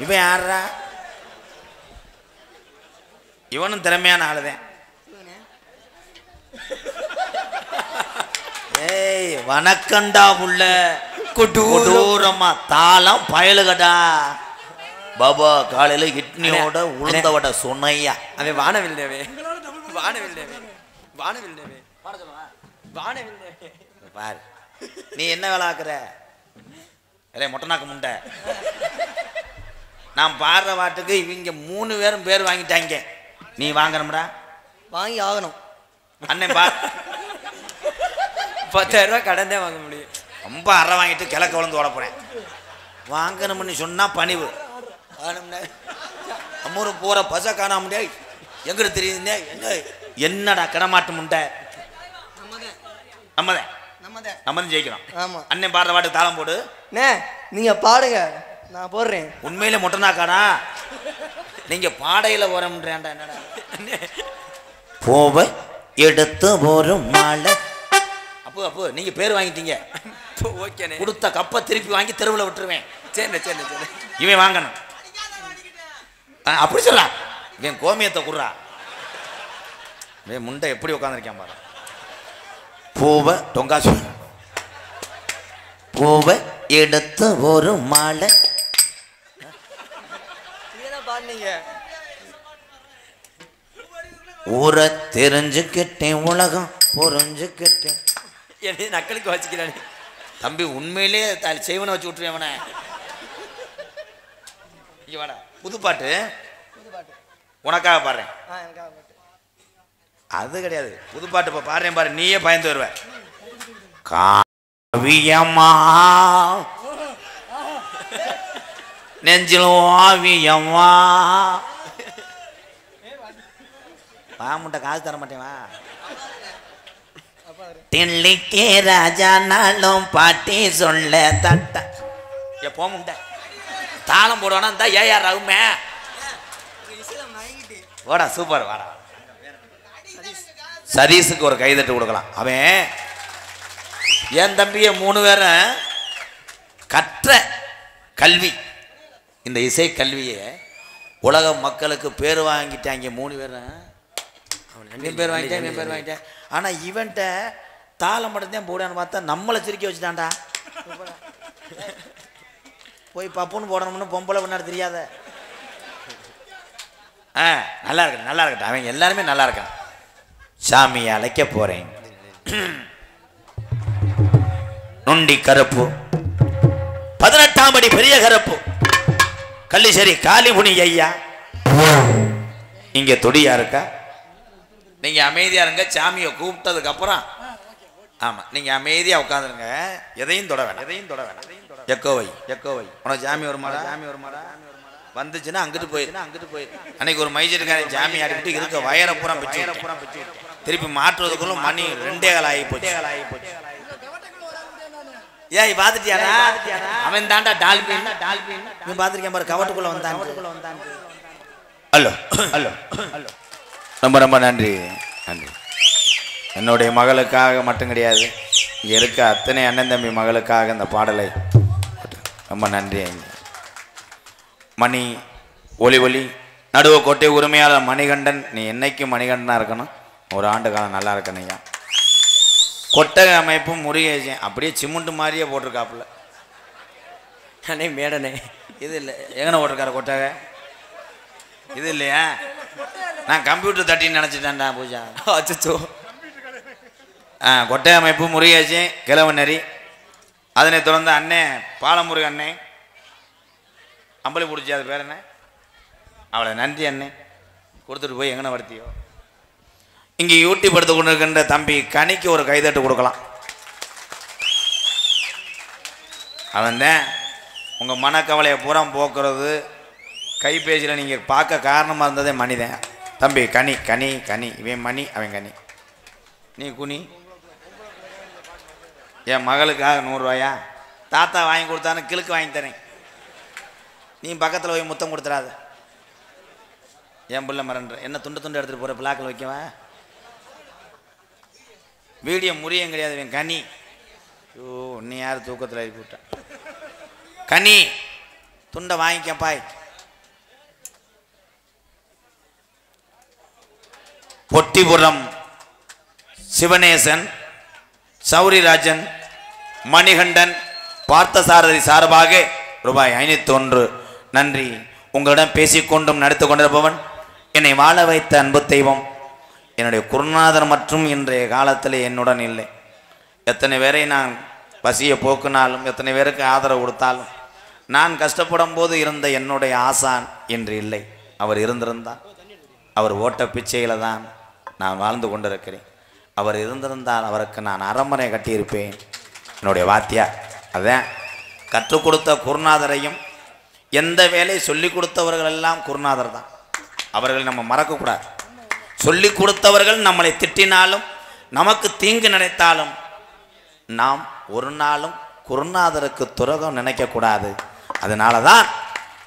[SPEAKER 1] இவன் யாரா? இவனும் திறமையான ஆளுதான். ஏய் வணக்கண்டா புள்ள. கொடூரமா தாளம் பயலுகடா. பாபா காலையில இட்னியோட உளுந்த வடை சொன்னையா.
[SPEAKER 2] அவன் வானவில்லையவே வானவில்லையவே வானவில்லையவே வானவில்லையவே.
[SPEAKER 1] பாரு நீ என்ன வேலை ஆக்குற? இல்லை மொட்டனாக்கு முண்டை. நான் பாடுற பாட்டுக்கு இவங்க 3 பேரும் பேர் வாங்கிட்டாங்க. நீ வாங்கணும்டா.
[SPEAKER 2] வாங்கி ஆகணும்.
[SPEAKER 1] அண்ணன் பா
[SPEAKER 2] 10,000 ரூபா கடன் தான் வாங்க முடியும்.
[SPEAKER 1] ரொம்ப அறை வாங்கிட்டு கிழக்க வளர்ந்து ஓட போறேன். வாங்கணும்னு சொன்னா பணிவு. அம்மூரு போற பச காணாம முடியாது. எங்கிட்ட தெரியுதுன்னே என்னடா கிடமாட்டு முண்டை. நம்மதான் ஜெயிக்கிறோம்.
[SPEAKER 2] ஆமா
[SPEAKER 1] அண்ணன் பாடுற பாட்டுக்கு தாளம் போடு.
[SPEAKER 2] நீங்க பாடுங்க, நான் போடுறேன்.
[SPEAKER 1] உண்மையில மொட்டனாக்காடா நீங்க பாடையில போறேன்டா. என்னடா போவ எடுத்து ஒரு மாலை. அப்போ அப்போ நீங்க பேர் வாங்கிட்டீங்க.
[SPEAKER 2] ஓகேண்ணே.
[SPEAKER 1] கொடுத்த கப்பை திருப்பி வாங்கி தெருவில் விட்டுருவேன்.
[SPEAKER 2] சரி சரி சரி.
[SPEAKER 1] இவன் வாங்கணும். அப்படி சொல்லலாம். இவன் கோமியத்தை குடுறா. இவன் முண்டை எப்படி உட்காந்துருக்கான் பாரு. பூவை டொங்காசு பூவை எடுத்து ஒரு மாலை. ஊரை தெரிஞ்சுக்கிட்டேன், உலகம் புரிஞ்சுக்கிட்டேன்.
[SPEAKER 2] என்னைய நக்கலுக்கு வச்சுக்கிறானே
[SPEAKER 1] தம்பி. உண்மையிலே செய்வனை வச்சு விட்டுருவேன் அவனை. இங்க வாடா. புது பாட்டு உனக்காக பாடுறேன். அது கிடையாது, புது பாட்டு இப்போ பாடுறேன் பாரு. நீயே பயந்து வருவ. காவியமா நெஞ்சில் ஓவியமா. பாமுட்ட காசு தர மாட்டேன் வா. டில்லிக்கே ராஜா நாளும் பாட்டி சொல்ல தட்ட எப்போ முண்டை தாளம் போடுவானா இருந்தா ஏஆர் ரகுமே. வாடா சூப்பர் வாடா. சதீஷுக்கு ஒரு கைதட்டு கொடுக்கலாம். அவன் என் தம்பிய 3 பேரும் கற்ற கல்வி, இந்த இசை கல்வியை உலக மக்களுக்கு பேர் வாங்கிட்டாங்க. 3 பேரும் பேர் வாங்கிட்டேன் பேர் வாங்கிட்டேன். ஆனால் இவன்ட்ட தாளம் மட்டும்தான் போடான்னு பார்த்தா நம்மளை சிரிக்க வச்சுட்டான்டா. போய் பப்புன்னு போடணும்னு பொம்பளை பண்ணாரு தெரியாத. நல்லா இருக்கு நல்லா இருக்கட்டும். அவங்க எல்லாருமே நல்லா இருக்கான். சாமி அழைக்க போறேன். நொண்டி கருப்பு 18ஆம் படி பெரிய கருப்பு கள்ளிசேரி காளிமுனி ஐயா. இங்க தொடியா இருக்கா? நீங்க அமைதியா இருங்க. சாமியை கூப்பிட்டதுக்கு அப்புறம் ஆமா நீங்க அமைதியா உட்காந்துருங்க. எதையும் தொட வேணாம். எக்கோவை உனக்கு ஜாமி வருமாடா வந்துச்சுன்னா அங்கிட்டு போயிரு அன்னைக்கு ஒரு மைஜருக்காரன் ஜாமி ஆடிக்கிட்டு இருக்க வயரை பூரா பிச்சு திருப்பி மாற்றுவதுக்குள்ள மணி 2:15 ஆகி போச்சு. ஏய் பாத்துட்டியாடா? அவன் தாண்டா டால்பின் நீ பாத்துருக்கேன் பாரு, கவட்டுக்குள்ள வந்தான். ஹலோ ரொம்ப நன்றி. என்னுடைய மகளுக்காக மட்டும் கிடையாது, இங்கே இருக்க அத்தனை அண்ணன் தம்பி மகளுக்காக இந்த பாடலை ரொம்ப நன்றி. மணி ஒலி நடுவ கோட்டை உரிமையாளர் மணிகண்டன், நீ என்னைக்கும் மணிகண்டனாக இருக்கணும், ஒரு ஆண்டு காலம் நல்லா இருக்கணும் ஐயா. கொட்டகை அமைப்பும் முருகேசன் அப்படியே சிமெண்ட் மாதிரியே போட்டிருக்காப்புல.
[SPEAKER 2] அண்ணே மேடனே
[SPEAKER 1] இது இல்லை எங்கன போட்டிருக்காரு கொட்டகை? இது இல்லையா? நான் கம்ப்யூட்டர் தட்டின்னு நினச்சிட்டேன்டா பூஜா.
[SPEAKER 2] அச்சோ.
[SPEAKER 1] கொட்டை அமைப்பு முருகேசன் கிழவனரி, அதனை தொடர்ந்து அண்ணே பாலமுருக அண்ணே அம்பளி பிடிச்சி, அது பேர் என்ன? அவளை நன்றி அண்ணே. கொடுத்துட்டு போய் எங்கன வர்த்தியோ. இங்கே யூடியூப் எடுத்து கொண்டு இருக்கின்ற தம்பி கனிக்கு ஒரு கைதட்டு கொடுக்கலாம். அவன் தான் உங்கள் மனக்கவலையை பூரா போக்குறது, கைபேசியில் நீங்கள் பார்க்க காரணமாக இருந்ததே மணிதான். தம்பி கனி இவன் மணி, அவன் கனி. நீ குனி. என் மகளுக்காக 100 ரூபாயா? தாத்தா வாங்கி கொடுத்தான்னு கிழக்கு வாங்கி தரேன், நீ பக்கத்தில் போய் முத்தம் கொடுத்துடாத. என் பிள்ளை மறன்ற என்ன துண்டு எடுத்துகிட்டு போகிற பிளாக்கில் வைக்கவா? வீடியோ முறியும் கிடையாது. இவன் கனி. ஐயோ நீ யார் தூக்கத்தில் எழுப்பி விட்டான்? கனி துண்டை வாங்கிக்கப்பாய். பொட்டிபுரம் சிவனேசன், சௌரிராஜன், மணிகண்டன், பார்த்தசாரதி சார்பாக ரூபாய் 501 நன்றி. உங்களிடம் பேசிக்கொண்டும் நடத்து கொண்டிருப்பவன் என்னை வாழ வைத்த அன்பு தெய்வம் என்னுடைய குருநாதர் மற்றும் இன்றைய காலத்தில் என்னுடன் இல்லை. எத்தனை பேரை நான் பசியை போக்குனாலும், எத்தனை பேருக்கு ஆதரவு கொடுத்தாலும், நான் கஷ்டப்படும் போது இருந்த என்னுடைய ஆசான் இன்று இல்லை. அவர் இருந்திருந்தால், அவர் ஓட்ட பிச்சையில் தான் நான் வாழ்ந்து கொண்டிருக்கிறேன். அவர் இருந்திருந்தால் அவருக்கு நான் அரண்மனை கட்டியிருப்பேன். என்னுடைய வாத்தியார் அதான் கற்றுக் கொடுத்த குருநாதரையும், எந்த வேலை சொல்லி கொடுத்தவர்கள் எல்லாம் குருநாதர் தான். அவர்கள் நம்ம மறக்கக்கூடாது. சொல்லி கொடுத்தவர்கள் நம்மளை திட்டினாலும், நமக்கு தீங்கு நினைத்தாலும், நாம் ஒரு நாளும் குருநாதருக்கு துரோகம் நினைக்கக்கூடாது. அதனால தான்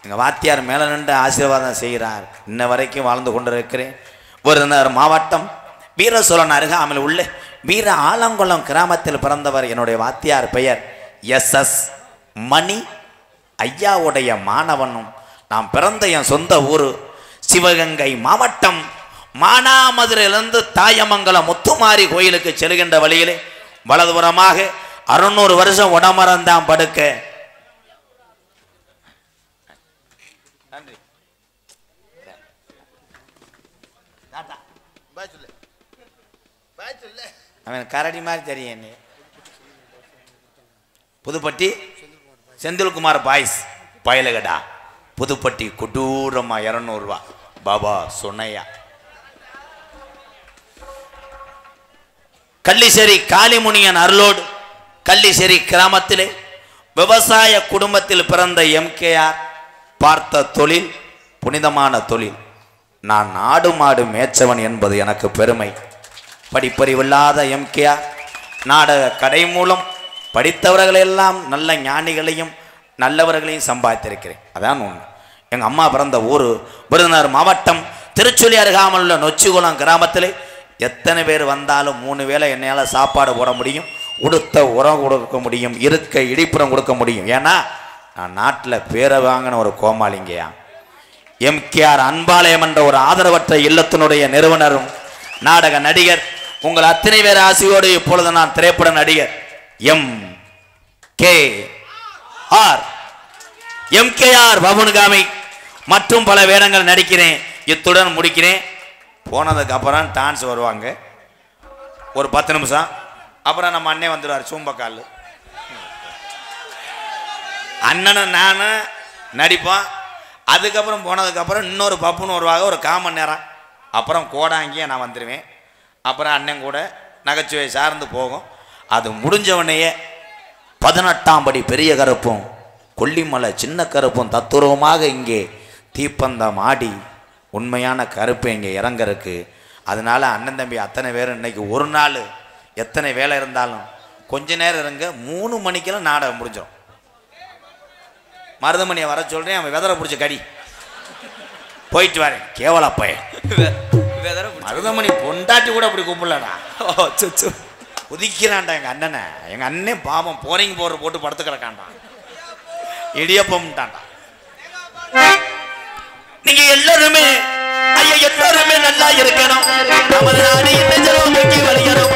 [SPEAKER 1] எங்கள் வாத்தியார் மேலே நின்று ஆசீர்வாதம் செய்கிறார். இன்ன வரைக்கும் வாழ்ந்து கொண்டிருக்கிறேன். விருதுநகர் மாவட்டம் வீரசோழன் அருகாமையில் உள்ள வீர ஆலங்குளம் கிராமத்தில் பிறந்தவர் என்னுடைய வாத்தியார். பெயர் எஸ் மணி ஐயாவுடைய மாணவனும். நான் பிறந்த என் சொந்த ஊர் சிவகங்கை மாவட்டம் மானாமதுரையிலிருந்து தாயமங்கலம் முத்துமாரி கோயிலுக்கு செல்கின்ற வழியிலே வலதுபுறமாக 600 வருஷம் உடமரந்தான் படுக்க. அவன் கரடி மாதிரி தெரியும். புதுப்பட்டி செந்தில்குமார் பாய்ஸ் பயலகடா. புதுப்பட்டி கொடூரமா 200 ரூபா பாபா சொன்னையா. கள்ளிசேரி காளிமுனியன் அருளோடு கள்ளிசேரி கிராமத்திலே விவசாய குடும்பத்தில் பிறந்த எம்கேஆர் பார்த்த தொழில் புனிதமான தொழில். நான் நாடு மாடு மேய்ச்சவன் என்பது எனக்கு பெருமை. படிப்பறிவில்லாத எம்கேஆர் நாடக கடை மூலம் படித்தவர்களெல்லாம் நல்ல ஞானிகளையும் நல்லவர்களையும் சம்பாதித்திருக்கிறேன். அதான் ஒன்று. எங்கள் அம்மா பிறந்த ஊர் விருதுநகர் மாவட்டம் திருச்சுழி அருகாமல் உள்ள நொச்சிகுளம் கிராமத்தில் எத்தனை பேர் வந்தாலும் 3 வேளை என்னையால் சாப்பாடு போட முடியும், உடுத்த உரம் கொடுக்க முடியும், இருக்க இடிப்புறம் கொடுக்க முடியும். ஏன்னா நான் நாட்டில் பேரை வாங்கின ஒரு கோமாளிங்கயா. எம்கேஆர் அன்பாலயம் என்ற ஒரு ஆதரவற்ற இல்லத்தினுடைய நிறுவனரும் நாடக நடிகர். உங்கள் அத்தனை பேர் ஆசையோடு இப்பொழுது நான் திரைப்பட நடிகர் எம்கேஆர் பவனுகாமி மற்றும் பல வேடங்கள் நடிக்கிறேன். இத்துடன் முடிக்கிறேன். போனதுக்கு அப்புறம் டான்ஸ் வருவாங்க ஒரு 10 நிமிஷம். அப்புறம் நம்ம அண்ணன் வந்துடுவார் சூம்பக்கால். அண்ணனும் நானும் நடிப்போம். அதுக்கப்புறம் போனதுக்கப்புறம் இன்னொரு பப்புன்னு வருவாங்க ஒரு 1/4 மணி நேரம். அப்புறம் கோடாங்கியே நான் வந்துடுவேன். அப்புறம் அண்ணன் கூட நகைச்சுவை சார்ந்து போகும். அது முடிஞ்சவனையே 18ஆம் படி பெரிய கருப்பும் கொல்லிமலை சின்ன கருப்பும் தத்துரூபமாக இங்கே தீப்பந்தம் ஆடி உண்மையான கருப்பு இங்கே இறங்கருக்கு. அதனால அண்ணன் தம்பி அத்தனை பேரும் இன்னைக்கு ஒரு நாள் எத்தனை வேலை இருந்தாலும் கொஞ்ச நேரம் இருங்க. 3 மணிக்கெல்லாம் நாடகம் முடிஞ்சிடும். மருதமணியை வர சொல்றேன், அவன் வெதரை பிடிச்ச கடி போயிட்டு வரேன். கேவல பையன் மருதமணி பொண்டாட்டி கூட அப்படி கூப்பிடலடா, குதிக்கிறான்டா எங்க அண்ணனை. எங்க அண்ணன் பாவம் போரிங் போற போட்டு படுத்து கிடக்கான்டா, இடியப்பம்ட்டான்டா. நீங்க எல்லாருமே ஐயா எல்லாருமே நல்லா இருக்கணும். நமது நாடு இந்த ஜனங்களுக்கு வழியணும்.